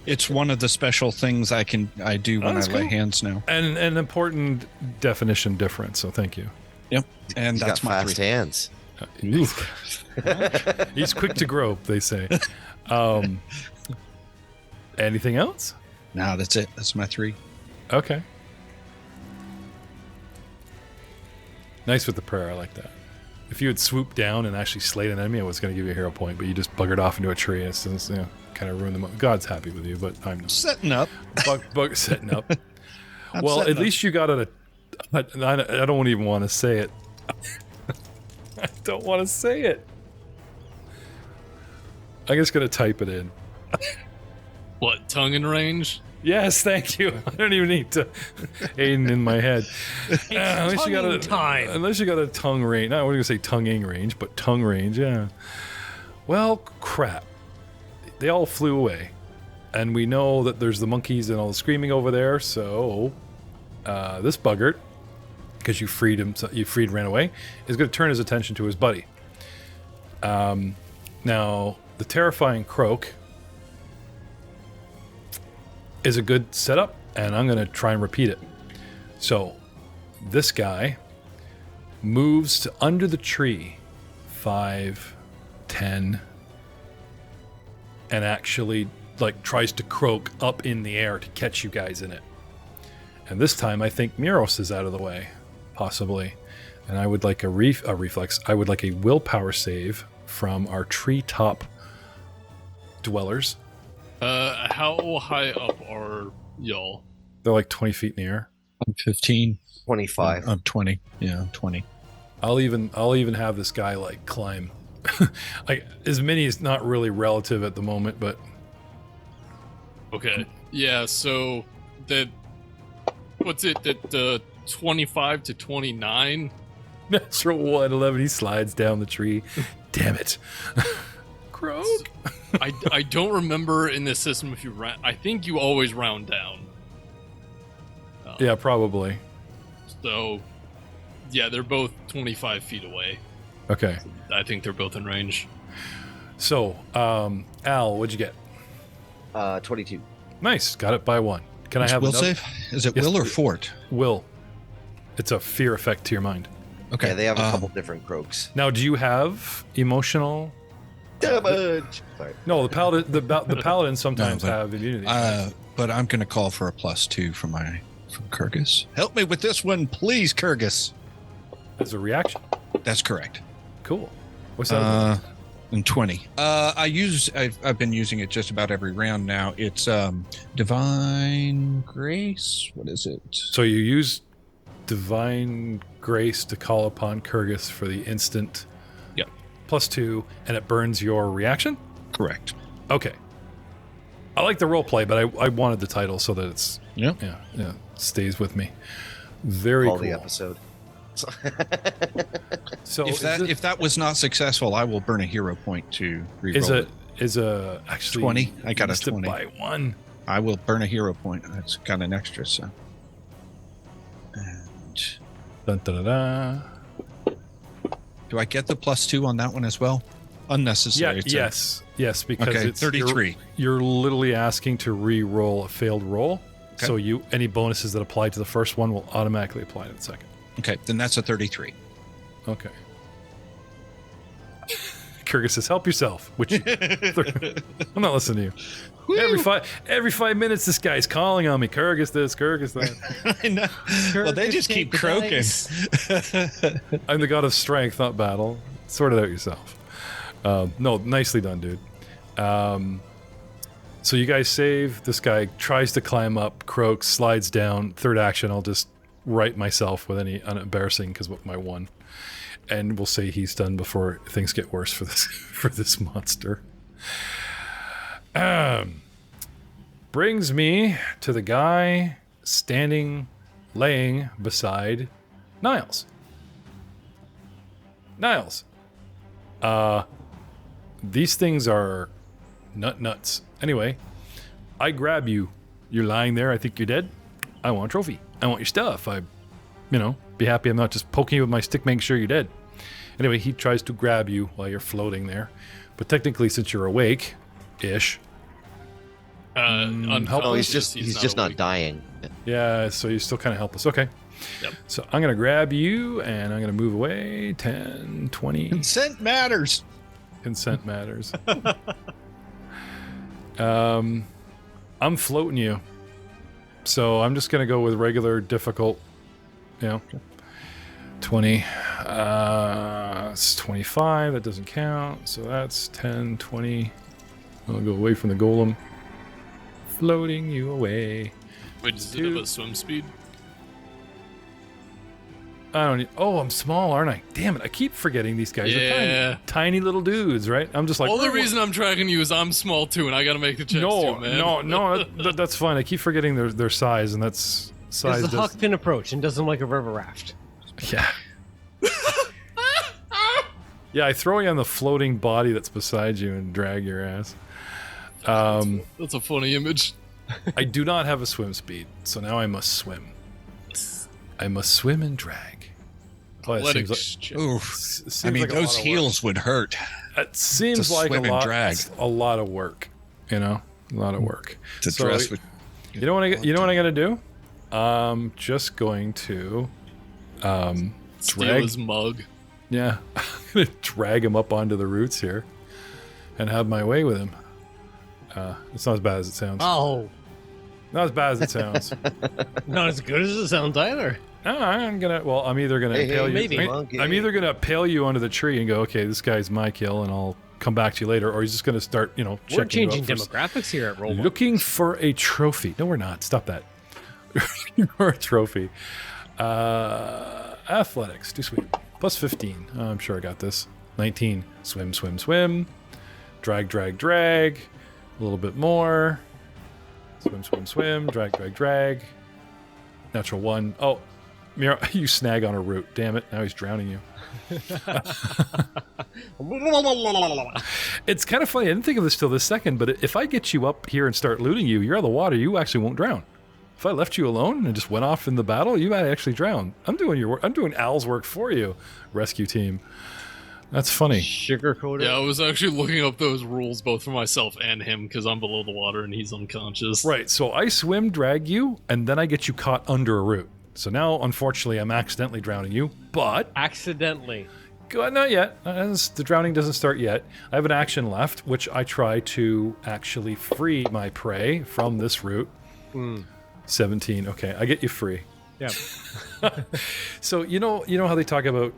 It's one of the special things I do when I that's lay cool. hands now. And an important definition difference, so thank you. Yep. And He's that's got my fast 3. hands. He's quick to grope, they say. Anything else? No, that's it. That's my 3. Okay. Nice with the prayer. I like that. If you had swooped down and actually slayed an enemy, I was going to give you a hero point, but you just buggered off into a tree. It's just, kind of ruined the moment. God's happy with you, but I'm not. Setting up. Bug setting up. I'm Well, setting at up. least you got it. I don't even want to say it. I don't want to say it. I'm just going to type it in. What, tongue in range? Yes, thank you. I don't even need to Aiden in my head. Unless you got a tongue range. No, I wasn't going to say tonguing range, but tongue range, yeah. Well, crap. They all flew away. And we know that there's the monkeys and all the screaming over there, so this buggart, because you freed him, ran away, is going to turn his attention to his buddy. Now, the terrifying croak is a good setup, and I'm going to try and repeat it. So, this guy moves to under the tree, 5, 10, and actually tries to croak up in the air to catch you guys in it. And this time, I think Muros is out of the way, possibly. And I would like a reflex. I would like a willpower save from our treetop dwellers. How high up are y'all? They're like 20 feet in the air. I'm 15. 25. I'm 20. Yeah, I'm 20. I'll even have this guy climb. As many is not really relative at the moment, but okay. Yeah, so what's it that 25 to 29? Natural 111, he slides down the tree. Damn it. Croak. I don't remember in this system if you round. I think you always round down. Yeah, probably. So, yeah, they're both 25 feet away. Okay. So I think they're both in range. So, Al, what'd you get? 22. Nice. Got it by 1. Can I have will another? save? Is it will or fort? Will. It's a fear effect to your mind. Okay. Yeah, they have a couple different croaks. Now, do you have emotional damage? Sorry. No, the paladin. The paladins sometimes have immunity. But I'm going to call for a +2 from Kyrgyz. Help me with this one, please, Kyrgyz. As a reaction. That's correct. Cool. What's that? And 20. I've been using it just about every round now. It's Divine Grace. What is it? So you use Divine Grace to call upon Kyrgyz for the instant. Yep. +2, and it burns your reaction? Correct. Okay. I like the role play, but I wanted the title so that it's yeah stays with me. Very cool. The episode. So if that was not successful, I will burn a hero point to reroll it. Is actually 20? I got a 20 by 1. I will burn a hero point. That's got an extra, so. And dun, dun, dun, dun. Do I get the +2 on that one as well? Unnecessary. Yeah, yes, because it's 33. You're literally asking to re-roll a failed roll. Okay. So any bonuses that apply to the first one will automatically apply to the second. Okay, then that's a 33. Okay. Kyrgyz says, "Help yourself." Which I'm not listening to you. Woo! Every 5 minutes, this guy's calling on me. Kyrgyz this, Kyrgyz that. I know. Well, they just keep croaking. I'm the god of strength, not battle. Sort it out yourself. No, nicely done, dude. So you guys save. This guy tries to climb up, croaks, slides down. Third action, I'll just right myself with any unembarrassing because of my 1. And we'll say he's done before things get worse for this monster. Brings me to the guy laying beside Niles. Niles. These things are nuts. Anyway, I grab you. You're lying there. I think you're dead. I want a trophy. I want your stuff. Be happy I'm not just poking you with my stick, making sure you're dead. Anyway, he tries to grab you while you're floating there. But technically, since you're awake-ish... he's just not dying. Yeah, so you're still kind of helpless. Okay. Yep. So I'm going to grab you, and I'm going to move away. 10, 20... Consent matters. Consent matters. I'm floating you. So I'm just going to go with regular, difficult, 20. It's 25. That doesn't count. So that's 10, 20. I'll go away from the golem. Floating you away. Wait, does it have a swim speed? I'm small, aren't I? Damn it! I keep forgetting these guys are tiny little dudes, right? I'm just like. Well, the reason I'm tracking you is I'm small too, and I got to make the checks too, man. No, that's fine. I keep forgetting their size, and that's size. It's a Huckton approach, and doesn't like a river raft. Yeah. Yeah, I throw you on the floating body that's beside you and drag your ass. That's a funny image. I do not have a swim speed, so now I must swim. I must swim and drag. Athletics. Those heels would hurt. It seems like a lot of work. You know, a lot of work. To dress with. You know what I gotta do? Just going to steal his mug. Yeah, I'm gonna drag him up onto the roots here, and have my way with him. It's not as bad as it sounds. Oh, not as bad as it sounds. Not as good as it sounds either. No, I'm either gonna impale you. I'm either gonna impale you onto the tree and go, okay, this guy's my kill, and I'll come back to you later, or he's just gonna start, We're changing demographics here at Roll. Looking for a trophy. No, we're not. Stop that. For a trophy. Athletics. Too sweet. Plus 15. I'm sure I got this. 19. Swim, swim, swim. Drag, drag, drag. A little bit more. Swim, swim, swim. Drag, drag, drag. Natural 1. Oh, Miro, you snag on a root. Damn it. Now he's drowning you. It's kind of funny. I didn't think of this till this second, but if I get you up here and start looting you, you're out of the water. You actually won't drown. If I left you alone and just went off in the battle, you might actually drown. I'm doing your work. I'm doing Al's work for you, rescue team. That's funny. Sugarcoated. Yeah, I was actually looking up those rules both for myself and him because I'm below the water and he's unconscious. Right. So I swim, drag you, and then I get you caught under a root. So now, unfortunately, I'm accidentally drowning you. But accidentally. Not yet. The drowning doesn't start yet. I have an action left, which I try to actually free my prey from this root. 17. Okay, I get you free. Yeah. So you know how they talk about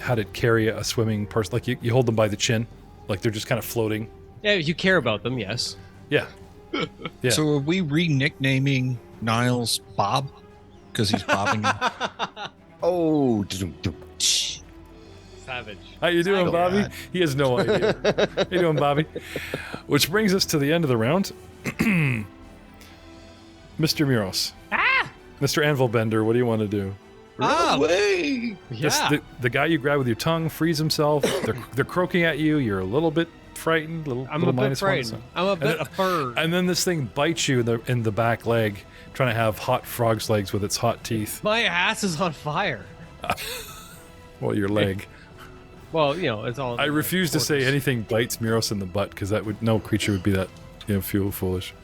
how to carry a swimming person, like you hold them by the chin, like they're just kind of floating. Yeah, you care about them, yes. Yeah. Yeah. So are we re-nicknaming Niles Bob because he's bobbing? Oh, savage. How you doing, Bobby? God. He has no idea. How you doing, Bobby? Which brings us to the end of the round. Mr. Muros. Mr. Anvil Bender, what do you want to do? Way! Yeah. The guy you grab with your tongue frees himself. They're croaking at you. You're a little bit frightened. I'm a bit frightened. I'm a bit afraid. And then this thing bites you in the back leg, trying to have hot frog's legs with its hot teeth. My ass is on fire. Well, your leg. Well, it's all. I refuse to say anything bites Muros in the butt because no creature would be that foolish.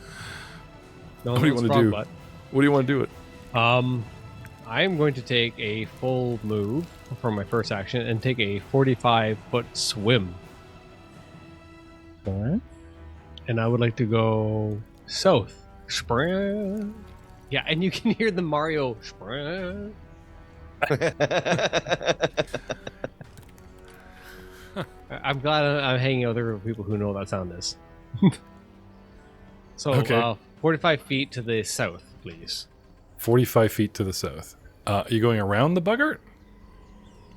No, what do you want to do? Butt. What do you want to do it? I am going to take a full move for my first action and take a 45-foot swim. Alright. And I would like to go south. Sprint. Yeah, and you can hear the Mario sprint. I'm glad I'm hanging out there with people who know what that sound is. So, okay. 45 feet to the south, please. 45 feet to the south. Are you going around the buggart?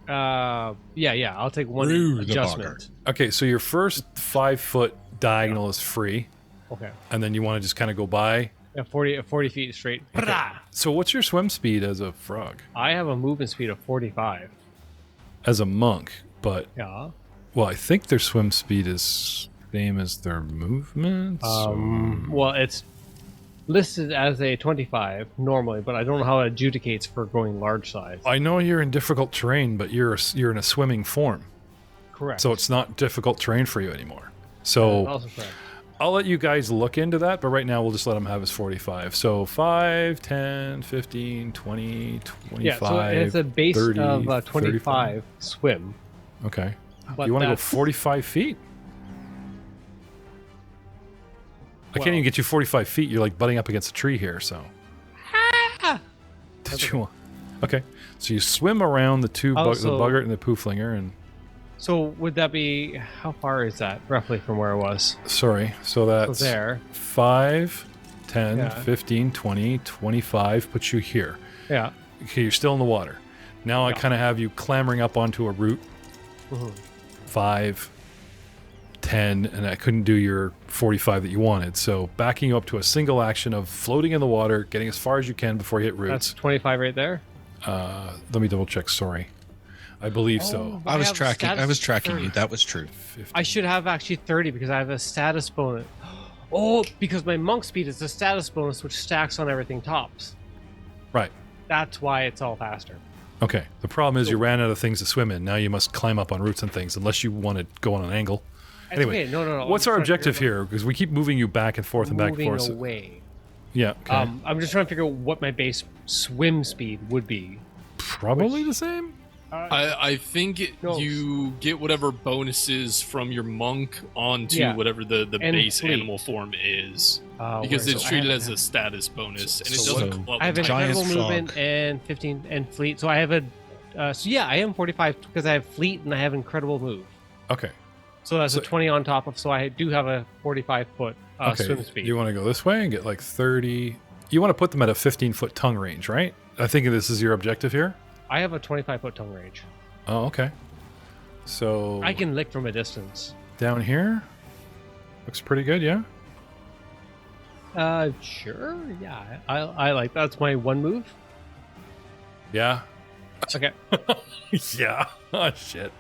Yeah. I'll take one adjustment. Okay, so your first 5-foot diagonal is free. Okay. And then you want to just kind of go by? Yeah, 40 feet straight. Okay. So what's your swim speed as a frog? I have a movement speed of 45. As a monk, but... Yeah. Well, I think their swim speed is same as their movements. Well, it's listed as a 25 normally, but I don't know how it adjudicates for going large size. I know you're in difficult terrain, but you're in a swimming form. Correct. So it's not difficult terrain for you anymore. So also correct. I'll let you guys look into that, but right now we'll just let him have his 45. So 5, 10, 15, 20, 25, yeah, so it's a base 30, of 25 35. swim. Okay. But you want to go 45 feet? I can't even get you 45 feet. You're like butting up against a tree here, so. Did you want? Okay. So you swim around the the buggart and the pooflinger and. So would that be, how far is that roughly from where I was? Sorry. So that's there. 5, 10, 15, 20, 25 puts you here. Yeah. Okay, you're still in the water. Now I kind of have you clambering up onto a root. 5, 10, and I couldn't do your 45 that you wanted. So backing you up to a single action of floating in the water, getting as far as you can before you hit roots. That's 25 right there. Let me double check. Sorry, I believe so. I was tracking you. That was true. 50. I should have actually 30 because I have a status bonus. Oh, because my monk speed is a status bonus which stacks on everything tops. Right. That's why it's all faster. Okay. The problem is you ran out of things to swim in. Now you must climb up on roots and things, unless you want to go on an angle. It's Anyway, okay. No. what's our objective here? Because we keep moving you back and forth and back and forth. Moving away. Yeah. Okay. I'm just trying to figure out what my base swim speed would be. Probably the same. I think you get whatever bonuses from your monk onto whatever the base fleet. animal form is. Because it's treated as a status bonus, and it doesn't come up I have with incredible Giant movement frog. and 15 and fleet. So I have a. I am 45 because I have fleet and I have incredible move. Okay. So that's a 20 on top of. So I do have a 45-foot Okay. swim speed. You want to go this way and get like 30. You want to put them at a 15-foot tongue range, right? I think this is your objective here. I have a 25-foot tongue range. Oh, okay. So I can lick from a distance. down here looks pretty good, yeah. Sure. Yeah, I like that's my one move. Yeah. Okay. Yeah. Oh shit.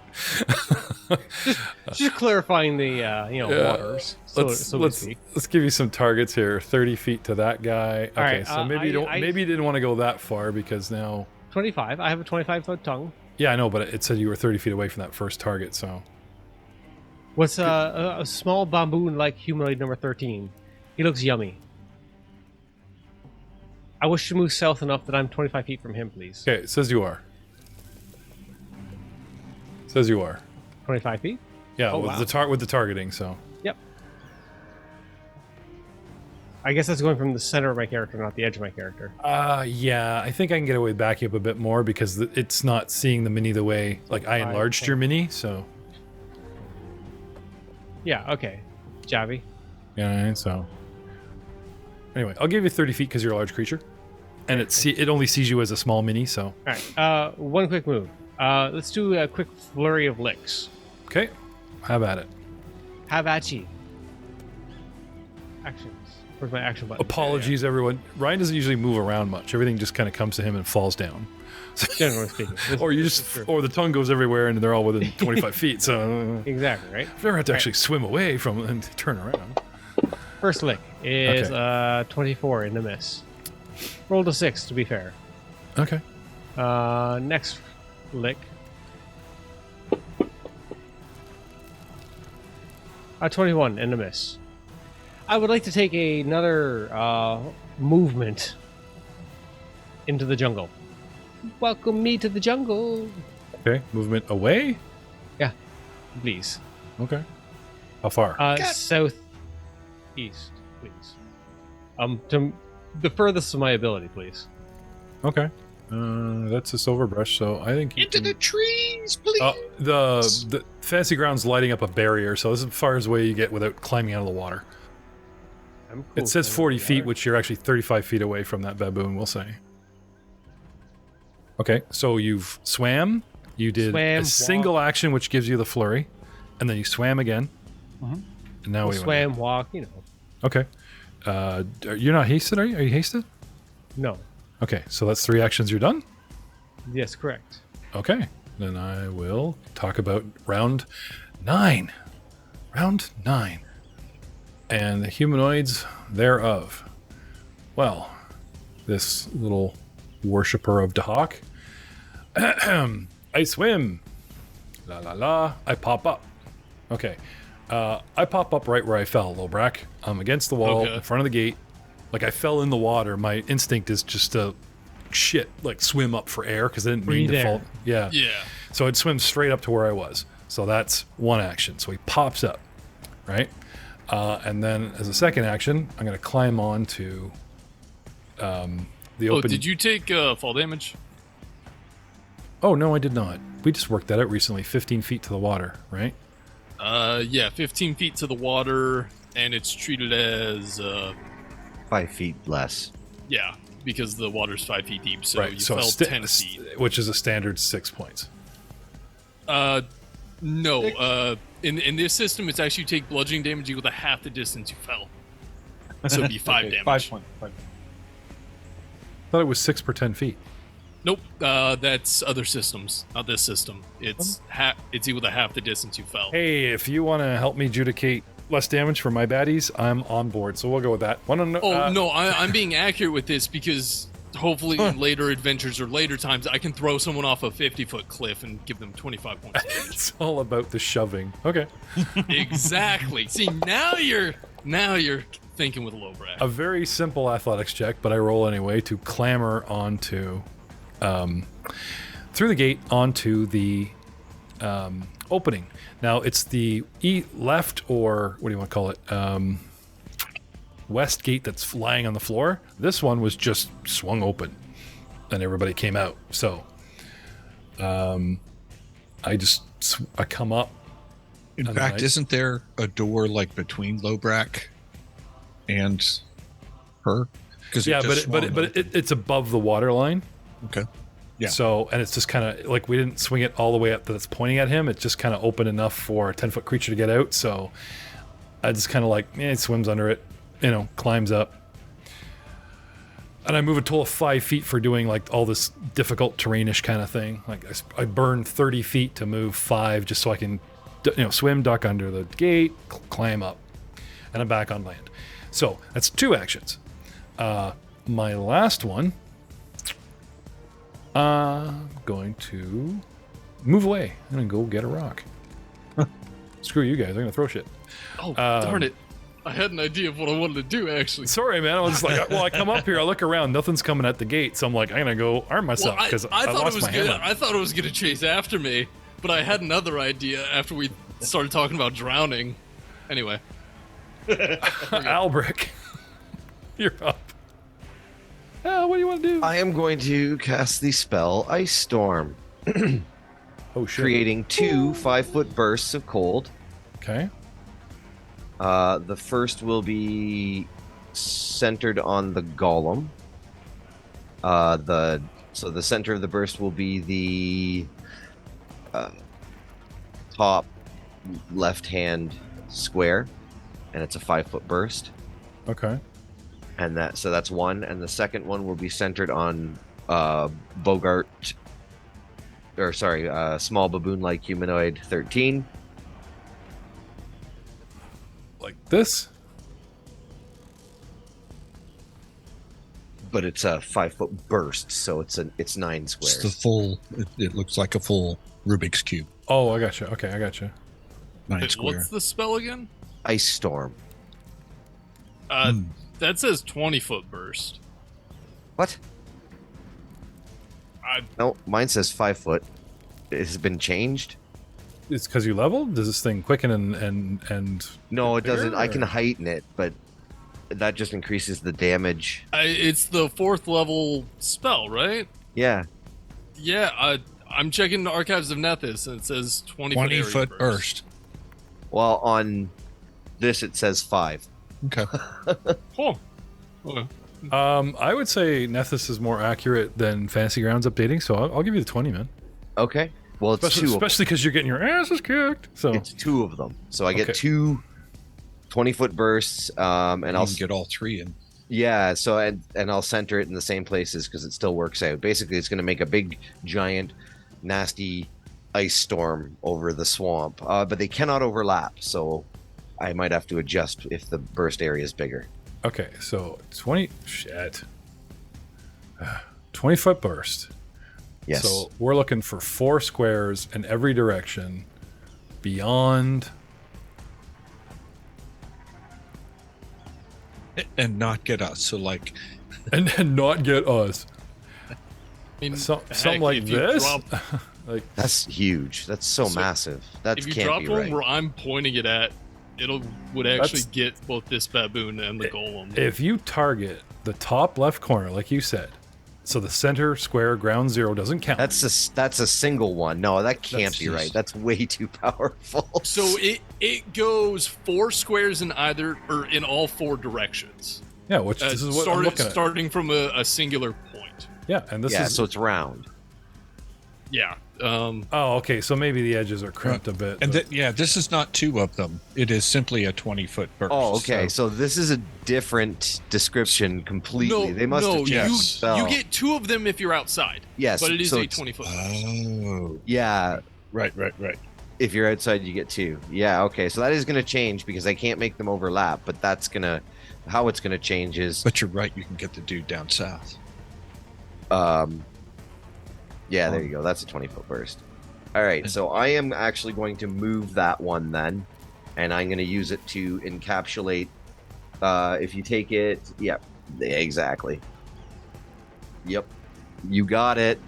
Just clarifying the waters. Let's give you some targets here. 30 feet to that guy. Okay, right, so maybe you didn't want to go that far because now 25. I have a 25-foot tongue. yeah, I know, but it said you were 30 feet away from that first target, so What's a small bamboo-like humanoid number 13? He looks yummy. I wish to move south enough that I'm 25 feet from him, please. okay, it says you are. Says you are. 25 feet? Yeah, Oh, with wow. the targeting, so Yep. I guess that's going from the center of my character, not the edge of my character. yeah, I think I can get away backing up a bit more because it's not seeing the mini the way like I enlarged your mini, so Yeah, okay. Javi. yeah, so anyway, I'll give you 30 feet because you're a large creature, and it only sees you as a small mini, so All right. One quick move. Let's do a quick flurry of licks. okay, have at it. Have at ye. Actions. Where's my action button? Apologies, everyone. Ryan doesn't usually move around much. Everything just kind of comes to him and falls down. Generally speaking. Or the tongue goes everywhere and they're all within 25 feet. So Exactly, right? I've never had to actually swim away from it and turn around. First lick is Okay. 24 in the miss. Rolled a 6 to be fair. Okay. Next lick. 21 in the miss. I would like to take another movement into the jungle. Welcome me to the jungle. Okay. Movement away? Please. Okay. How far? Southeast, please. To the furthest of my ability, please. Okay. That's a silver brush, so I think you Into can... the trees, please. The fancy ground's lighting up a barrier, so this is as far as away you get without climbing out of the water. I'm cool It says with 40 that. feet, which you're actually 35 feet away from that baboon, we'll say. Okay, so you've swam, you did Swam, a single action, which gives you the flurry, and then you swam again. And now we Swam, walk, Okay. You're not hasted, are you? Are you hasted? No. Okay, so that's 3 actions, you're done? Yes, correct. Okay, then I will talk about round 9. Round 9. And the humanoids thereof. Well, this little worshipper of Dahak. I swim. La la la. I pop up. Okay. I pop up right where I fell, Lobrak. I'm against the wall in front of the gate. Like I fell in the water. My instinct is just to swim up for air because I didn't mean to fall. Yeah. Yeah. So I'd swim straight up to where I was. So that's one action. So he pops up, right? And then as a second action, I'm going to climb on to the open... did you take fall damage? Oh, no, I did not. We just worked that out recently. 15 feet to the water, right? Yeah, 15 feet to the water, and it's treated as 5 feet less. yeah. because the water's 5 feet deep, so right. you So fell 10 feet. which is a standard 6 points. No. In this system, it's actually you take bludgeoning damage equal to half the distance you fell. So it'd be 5 damage. 5 points. I thought it was 6 per 10 feet. Nope. That's other systems, not this system. It's it's equal to half the distance you fell. Hey, if you want to help me adjudicate less damage for my baddies, I'm on board. So we'll go with that. I'm being accurate with this because hopefully in later adventures or later times, I can throw someone off a 50-foot cliff and give them 25 points damage. It's all about the shoving. Okay. Exactly. See, now you're thinking with lowbrow. A very simple athletics check, but I roll anyway to clamber onto, through the gate onto the opening. Now it's the left, or what do you want to call it? West gate that's lying on the floor. This one was just swung open, and everybody came out. So, I come up. In fact, isn't there a door like between Lobrak and her? Yeah, but it's above the water line. Okay. Yeah. So, and it's just kind of like we didn't swing it all the way up that it's pointing at him. It's just kind of open enough for a 10-foot creature to get out. So, I just kind of like, it swims under it, climbs up. And I move a total of 5 feet for doing like all this difficult terrainish kind of thing. Like I burn 30 feet to move 5 just so I can, swim, duck under the gate, climb up, and I'm back on land. So that's 2 actions. My last one, I'm going to move away. I'm going to go get a rock. Screw you guys. I'm going to throw shit. Oh, darn it. I had an idea of what I wanted to do, actually. Sorry, man. I was just like, I come up here, I look around, nothing's coming at the gate, so I'm like, I'm gonna go arm myself because I lost my hammer. I thought it was gonna chase after me, but I had another idea after we started talking about drowning. Anyway, Albrick, you're up. What do you want to do? I am going to cast the spell Ice Storm, Oh shit! creating 2 5-foot bursts of cold. Okay. The first will be centered on the golem. So the center of the burst will be the top left-hand square, and it's a 5-foot burst. Okay. And that's one. And the second one will be centered on Bogart, small baboon-like humanoid 13. Like this? But it's a 5-foot burst, so it's 9 squares. It's the full. It looks like a full Rubik's cube. Oh, I gotcha. Okay, I gotcha. 9 square. what's the spell again? Ice Storm. That says 20-foot burst. What? No, mine says 5 foot. It has been changed. It's because you leveled? Does this thing quicken and No, it doesn't. bigger, I can or- heighten it, but that just increases the damage. It's the 4th level spell, right? Yeah. Yeah, I'm checking the Archives of Nethys, and it says 20-foot burst. Well, on this it says 5. Okay. Oh. Okay. I would say Nethys is more accurate than Fantasy Grounds updating, so I'll give you the 20, man. Okay. Well, it's Especially because you're getting your asses kicked. So It's 2 of them. So I get Okay. 2 20-foot bursts, and And I'll I'll get all 3 in. Yeah, so and I'll center it in the same places because it still works out. Basically, it's going to make a big, giant, nasty ice storm over the swamp. But they cannot overlap, so I might have to adjust if the burst area is bigger. okay, so 20 20-foot burst. Yes. So we're looking for 4 squares in every direction beyond. And not get us. So like, And not get us. I mean, Something like if you this? drop- Like, That's huge. That's so massive. That if you can't drop be one right. where I'm pointing it at, would actually That's- get both this baboon and the golem. if you target the top left corner, like you said, so the center square ground 0 doesn't count. That's a single one. No, that can't That's be just- right. That's way too powerful. So it goes 4 squares in either or in all 4 directions. Yeah, which this is what I'm looking at. Starting from a singular point. Yeah, and this is so it's round. Yeah. Oh, okay. So maybe the edges are crimped a bit. And this is not 2 of them. It is simply a 20-foot burst. Oh, okay. So this is a different description completely. No, they must have changed. You get 2 of them if you're outside. Yes, but it is so a 20-foot burst. Oh, Yeah. right. If you're outside, you get 2. Yeah. Okay. So that is going to change because I can't make them overlap. But that's gonna how it's going to change is. But you're right. You can get the dude down south. Yeah, there you go. That's a 20-foot burst. All right, so I am actually going to move that one then, and I'm going to use it to encapsulate. If you take it, yep, exactly. Yep, you got it.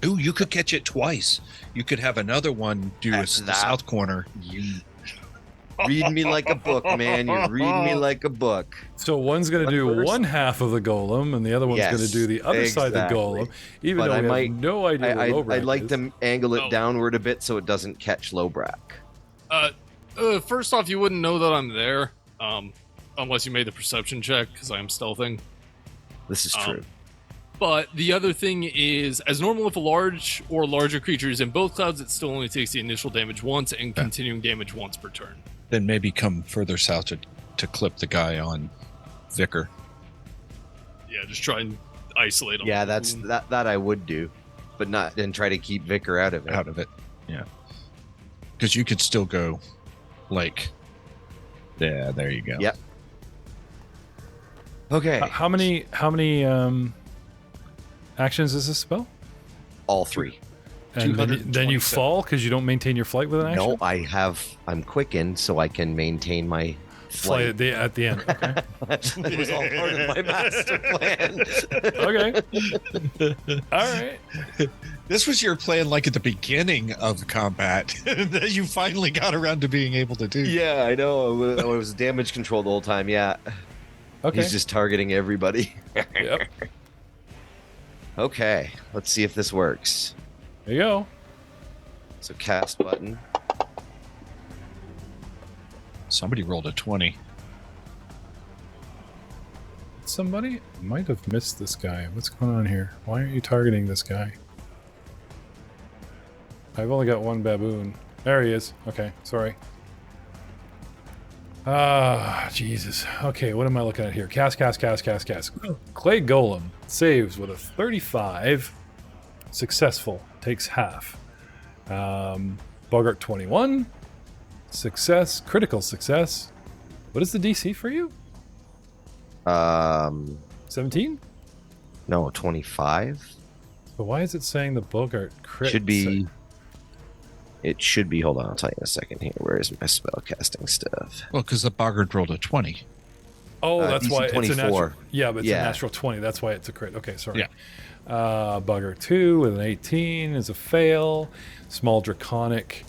Ooh, you could catch it twice. You could have another one do the south corner. You read me like a book, man. You read me like a book. So one's going to do one half of the golem, and the other one's going to do the other side of the golem. Even though I have no idea where Lobrak I'd like is. to angle it downward a bit so it doesn't catch Lobrak. First off, you wouldn't know that I'm there, unless you made the perception check, because I am stealthing. This is true. But the other thing is, as normal, if a large or larger creature is in both clouds, it still only takes the initial damage once and continuing damage once per turn. Then maybe come further south to clip the guy on Vicar. Yeah, just try and isolate him. Yeah, that I would do, but not and try to keep Vicar out of it. Yeah, because you could still go, like, yeah, there you go. Yep. Okay. How many actions is this spell? All 3. And then you fall because you don't maintain your flight with an action? No, I'm quickened so I can maintain my flight. Flight at the end. Okay. It was all part of my master plan. Okay. All right. This was your plan, like at the beginning of combat, that you finally got around to being able to do. Yeah, I know. I was damage control the whole time. Yeah. Okay. He's just targeting everybody. Yep. Okay, let's see if this works. There you go. So cast button. Somebody rolled a 20. Somebody might have missed this guy. What's going on here? Why aren't you targeting this guy? I've only got one baboon. There he is. Okay, sorry. Ah, Jesus. Okay, what am I looking at here? Cast. Clay Golem saves with a 35. Successful. Takes half. Bogart 21. Success. Critical success. What is the DC for you? 17? No, 25. But why is it saying the Bogart crit? It should be. Hold on, I'll tell you in a second here. Where is my spell casting stuff? Well, because the Bogart rolled a 20. Oh, that's DC why it's 24. a natural. Yeah, but it's a natural 20. That's why it's a crit. Okay, sorry. Yeah. Bogart 2 with an 18 is a fail. Small draconic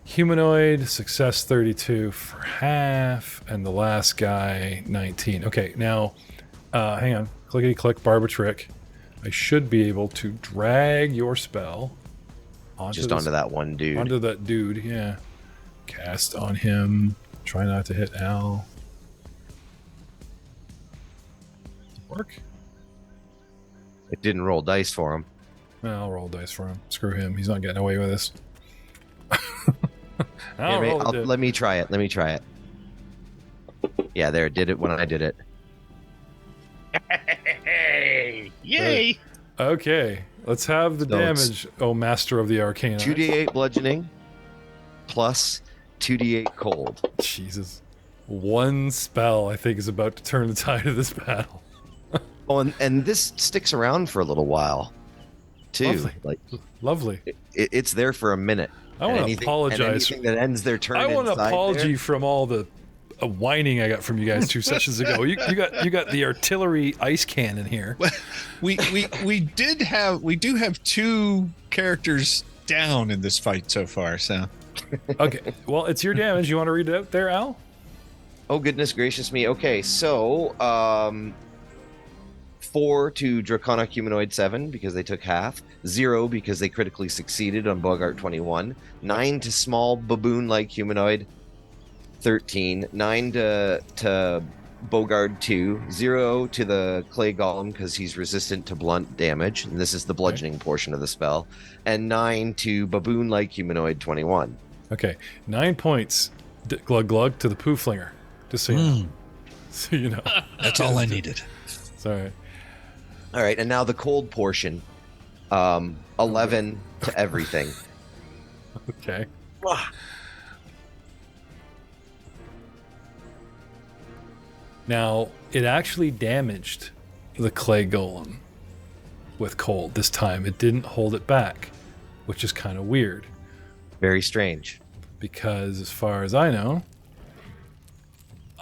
humanoid success 32 for half, and the last guy 19. Okay, now hang on. Clickety click, barber trick. I should be able to drag your spell onto that one dude. Onto that dude, yeah. Cast on him. Try not to hit Al. Work? It didn't roll dice for him. Well, I'll roll dice for him. Screw him. He's not getting away with this. Let me try it. Yeah, there. It did it when I did it. Yay! Okay. Let's have the damage, Master of the Arcana. 2d8 bludgeoning plus 2d8 cold. Jesus. One spell, I think, is about to turn the tide of this battle. Oh, and this sticks around for a little while, too. Lovely. It's there for a minute. I want to apologize. Anything that ends their turn. I want an apology from all the whining I got from you guys 2 sessions ago. You got the artillery ice cannon here. We do have 2 characters down in this fight so far. So okay, well, it's your damage. You want to read it out there, Al? Oh, goodness gracious me. Okay, so 4 to Draconic Humanoid 7 because they took half. 0 because they critically succeeded on Bogart 21. 9 to Small Baboon-like Humanoid 13. 9 to Bogard 2, 0 to the clay golem because he's resistant to blunt damage, and this is the bludgeoning portion of the spell, and 9 to baboon-like humanoid 21. Okay, 9 points, glug glug, to the poo flinger. Just so you know. So you know. That's all I needed. Sorry. All right, and now the cold portion, 11 to everything. Okay. Now, it actually damaged the clay golem with cold this time. It didn't hold it back, which is kind of weird. Very strange. Because as far as I know,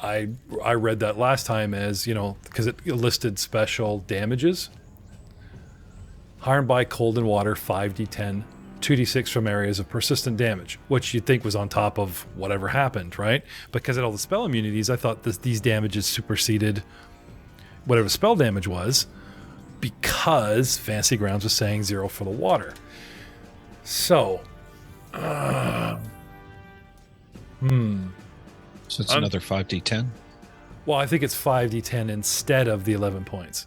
I read that last time as, you know, because it listed special damages. Harmed by cold and water, 5d10, 2d6 from areas of persistent damage, which you'd think was on top of whatever happened, right? Because of all the spell immunities, I thought these damages superseded whatever spell damage was, because Fantasy Grounds was saying 0 for the water. So, So it's another 5d10? Well, I think it's 5d10 instead of the 11 points.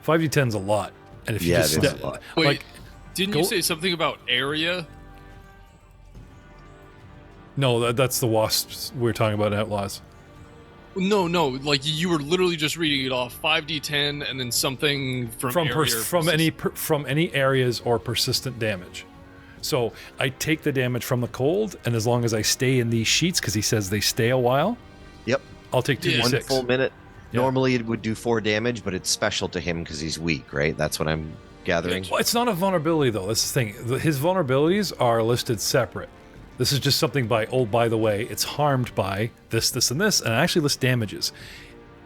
5d10's a lot. And if you just it is a lot. Wait, like, didn't you say something about area? No, that's the wasps we're talking about in Outlaws. No, like you were literally just reading it off. 5d10 and then something from any areas or persistent damage. So I take the damage from the cold, and as long as I stay in these sheets, because he says they stay a while. Yep. I'll take 2d6. 1 full minute. Yeah. Normally it would do 4 damage, but it's special to him because he's weak, right? That's what I'm gathering. Well, it's not a vulnerability, though. That's the thing. His vulnerabilities are listed separate. This is just something by the way, it's harmed by this, and this, and I actually list damages.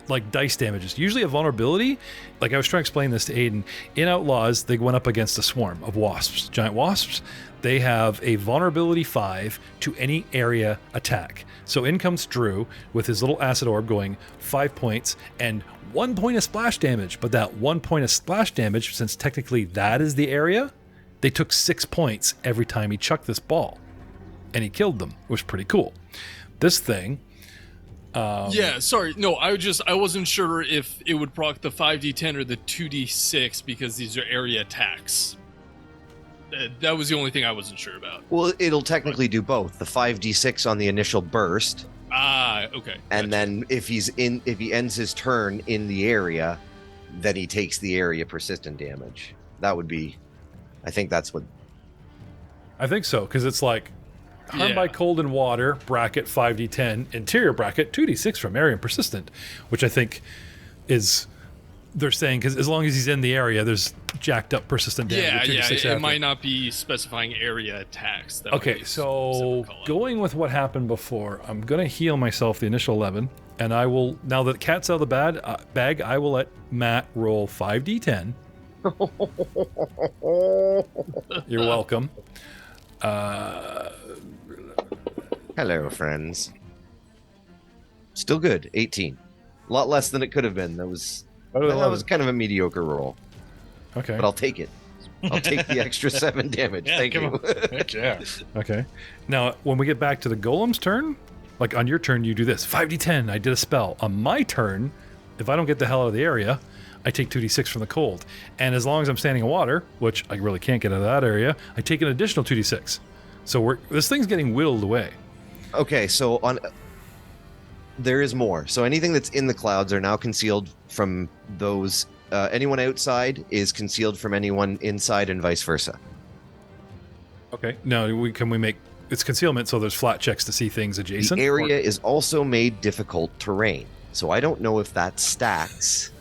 Like dice damages. Usually a vulnerability, like I was trying to explain this to Aiden, in Outlaws, they went up against a swarm of wasps, giant wasps. They have a vulnerability 5 to any area attack. So in comes Drew with his little acid orb going 5 points and 1 point of splash damage. But that 1 point of splash damage, since technically that is the area, they took 6 points every time he chucked this ball. And he killed them, which was pretty cool. This thing... yeah, sorry. No, I wasn't sure if it would proc the 5d10 or the 2d6 because these are area attacks. That was the only thing I wasn't sure about. Well, it'll technically do both. The 5d6 on the initial burst. Ah, okay. And then if he ends his turn in the area, then he takes the area persistent damage. That would be, I think that's what. I think so, because it's like harmed by cold and water, bracket 5d10, interior bracket 2d6 from area and persistent, which I think is, they're saying, because as long as he's in the area, there's jacked up persistent damage. Yeah, it might not be specifying area attacks. Okay, so going with what happened before, I'm going to heal myself the initial 11, and I will, now that the cat's out of the bag, I will let Matt roll 5d10. You're welcome. Hello, friends. Still good, 18. A lot less than it could have been. That was kind of a mediocre roll. Okay. But I'll take it. I'll take the extra 7 damage. Thank you. Heck yeah. Okay. Now, when we get back to the golem's turn, like on your turn, you do this. 5d10, I did a spell. On my turn, if I don't get the hell out of the area, I take 2d6 from the cold. And as long as I'm standing in water, which I really can't get out of that area, I take an additional 2d6. So this thing's getting whittled away. Okay, so there is more. So anything that's in the clouds are now concealed from those. Anyone outside is concealed from anyone inside, and vice versa. Okay. Now, can we make it's concealment, so there's flat checks to see things adjacent? The area is also made difficult terrain. So I don't know if that stacks.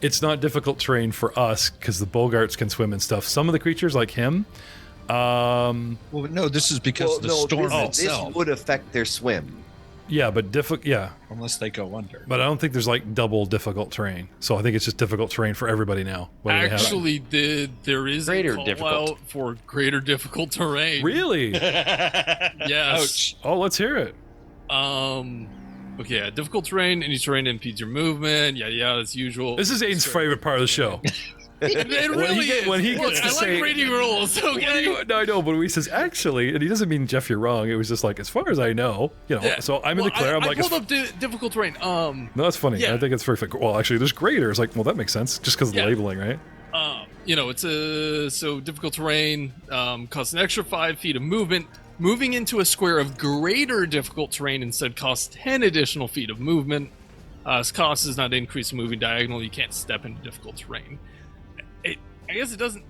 It's not difficult terrain for us because the Bogarts can swim and stuff. Some of the creatures, like him. Well, no, this is because the storm itself. This would affect their swim. Yeah, but unless they go under. But I don't think there's like double difficult terrain. So I think it's just difficult terrain for everybody now. Actually, there is greater a difficult call out for greater difficult terrain. Really? Yes. Oh, let's hear it. Okay, yeah, difficult terrain. Any terrain impedes your movement. Yeah, as usual. This is Aiden's favorite part of the show. It really is. When he gets to I say, like reading rules, okay? No, I know, but when he says actually, and he doesn't mean Jeff, you're wrong. It was just like, as far as I know, Yeah. So I'm in the clear. I'm I like, pulled up difficult terrain. no, that's funny. Yeah. I think it's very. Well, actually, there's greater. It's like, well, that makes sense, just because of the Yeah. labeling, right? It's so difficult terrain costs an extra 5 feet of movement. Moving into a square of greater difficult terrain instead costs 10 additional feet of movement. Its cost is not increased moving diagonal. You can't step into difficult terrain. I guess it doesn't.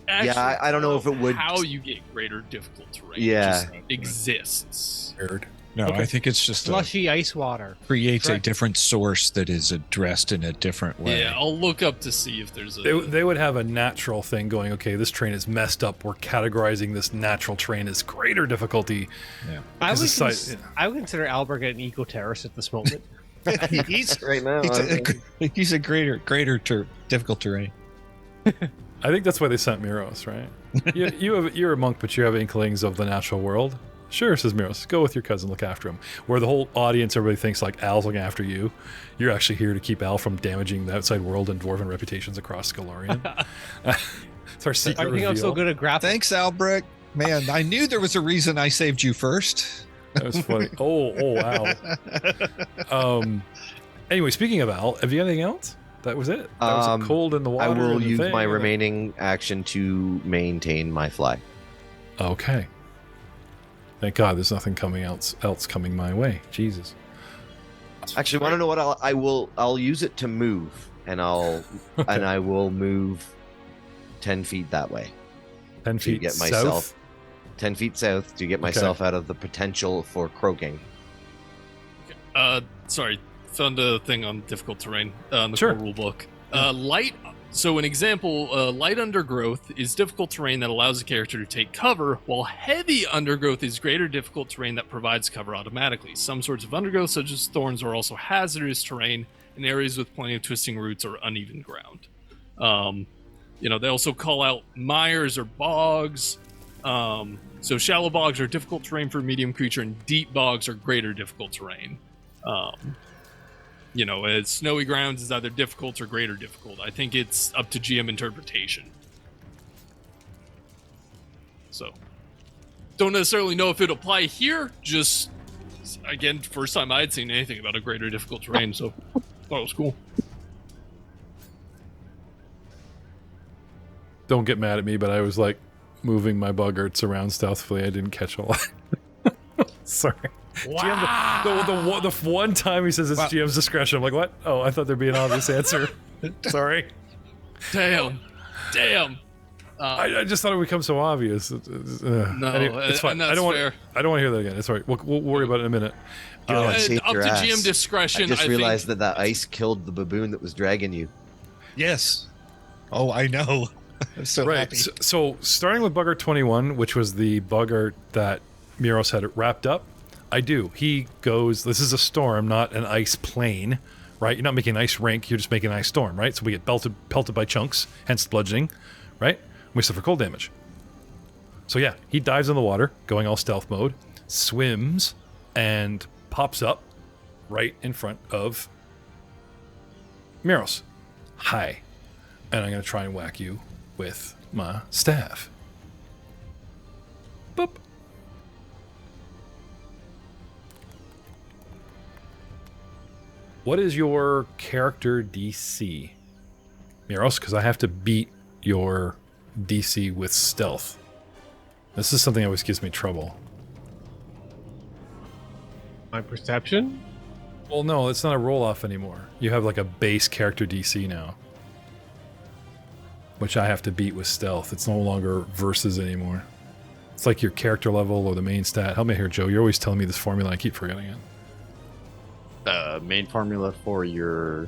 Actually I don't know if it would. How you get greater difficult terrain? Yeah. It just exists. Weird. No, I think it's just Slushy ice water. creates Correct. a different source that is addressed in a different way. Yeah, I'll look up to see if there's a. They would have a natural thing going. Okay, this terrain is messed up. We're categorizing this natural terrain as greater difficulty. Yeah. I would, Because the site- I would consider Albert an eco terrorist at this moment. he's right now. he's a greater difficult terrain. I think that's why they sent Miros, right? You're a monk, but you have inklings of the natural world. Sure, says Miros. Go with your cousin, look after him. Where the whole audience, everybody thinks like Al's looking after you. You're actually here to keep Al from damaging the outside world and dwarven reputations across Scalarian. It's our secret I think reveal. I'm so good at grappling. Thanks, Albrecht. Man, I knew there was a reason I saved you first. That was funny. Oh, Al. Anyway, speaking of Al, have you got anything else? That was it. That was a cold in the water. I will and the use thing my and the- remaining action to maintain my fly. Okay. Thank God, there's nothing else coming my way. Jesus. Actually, want to know what I'll use it to move, and I will move 10 feet that way 10 to feet get south. myself 10 feet south to get myself out of the potential for croaking. Sorry, found a thing on difficult terrain in the Sure. core rule book. Light. So an example, light undergrowth is difficult terrain that allows the character to take cover, while heavy undergrowth is greater difficult terrain that provides cover automatically. Some sorts of undergrowth, such as thorns, are also hazardous terrain in areas with plenty of twisting roots or uneven ground. They also call out mires or bogs. So shallow bogs are difficult terrain for a medium creature, and deep bogs are greater difficult terrain. Snowy grounds is either difficult or greater difficult. I think it's up to GM interpretation. So, don't necessarily know if it apply here. Just, again, first time I had seen anything about a greater difficult terrain, so thought it was cool. Don't get mad at me, but I was like moving my buggerts around stealthily. I didn't catch all that. Sorry. Wow. GM, the one time he says it's GM's discretion, I'm like, what? Oh, I thought there'd be an obvious answer. Sorry. Damn. I just thought it would become so obvious. No, it's fine. and that's I don't fair. want to hear that again. It's all right. We'll worry about it in a minute. God, Up save to your ass. GM discretion. I just I realized think, that ice killed the baboon that was dragging you. Yes. Oh, I know. I'm so Right. happy. So starting with Bugger 21, which was the Bugger that Miros had wrapped up, he goes, this is a storm, not an ice plane, right? You're not making an ice rink, you're just making an ice storm, right? So we get pelted by chunks, hence bludgeoning, right? We suffer cold damage. So yeah, he dives in the water, going all stealth mode, swims, and pops up right in front of Miros. Hi. And I'm going to try and whack you with my staff. Boop. What is your character DC? Miros, because I have to beat your DC with stealth. This is something that always gives me trouble. My perception? Well, no, it's not a roll-off anymore. You have like a base character DC now, which I have to beat with stealth. It's no longer versus anymore. It's like your character level or the main stat. Help me here, Joe. You're always telling me this formula. I keep forgetting it. Main formula for your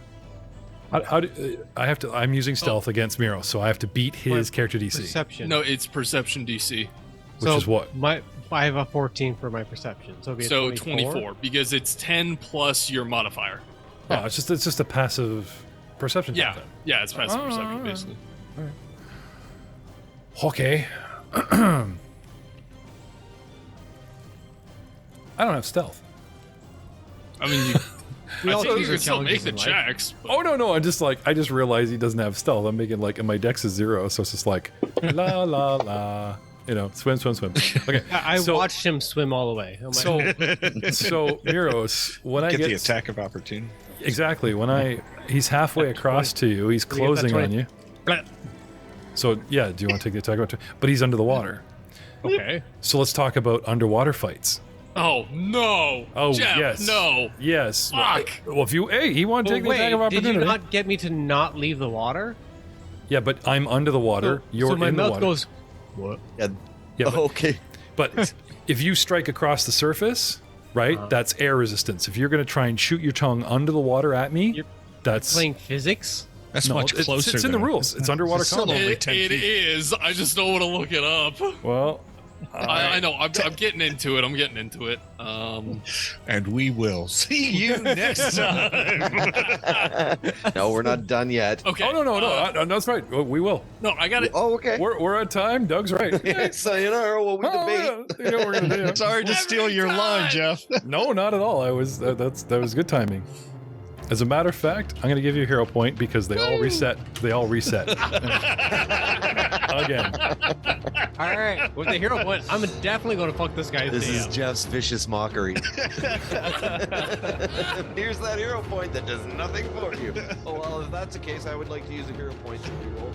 I'm using stealth against Miro, so I have to beat his character DC, Perception. no, it's perception DC. which is what? I have a 14 for my perception, so it'll be a So 24. 24, because it's 10 plus your modifier. Oh, it's just a passive perception. Yeah, check yeah, it's passive perception, alright. basically. then. Okay. I don't have stealth. I mean, We all think choose you our can still make challenges the in life. checks. But... Oh no, I just realized he doesn't have stealth. I'm making like, and my dex is 0, so it's just like la la la. You know, swim. Okay, I watched him swim all the way. Oh my so Miros, when I Get get the attack of opportunity. exactly when he's halfway across to you, he's closing on you. So yeah, do you want to take the attack of opportunity? But he's under the water. Okay. So let's talk about underwater fights. Oh no! Oh Jeff, yes, no! yes. Fuck! Well, if you he want to take the wait, attack of did opportunity. you not get me to not leave the water? Yeah, but I'm under the water. You're so my in the mouth water. goes. What? Yeah. Yeah, but, Okay. but if you strike across the surface, right, that's air resistance. If you're going to try and shoot your tongue under the water at me, You're that's Playing physics? That's no, much closer. It's in the though. rules. It's underwater still combat. only It 10 feet. is. I just don't want to look it up. Well, I know. I'm getting into it. I'm getting into it. And we will see you next time. No, we're not done yet. Okay. oh no, that's right. We will. No, I got it. Oh, okay. We're at time. Doug's right. Sayonara while we debate. Yeah, you know what we're gonna do. Sorry to steal your line, Jeff. No, not at all. That was good timing. As a matter of fact, I'm going to give you a hero point because they all reset. They all reset. Again. All right. With the hero point, I'm definitely going to fuck this guy's This day is up. Jeff's vicious mockery. Here's that hero point that does nothing for you. Oh, well, if that's the case, I would like to use a hero point to reroll.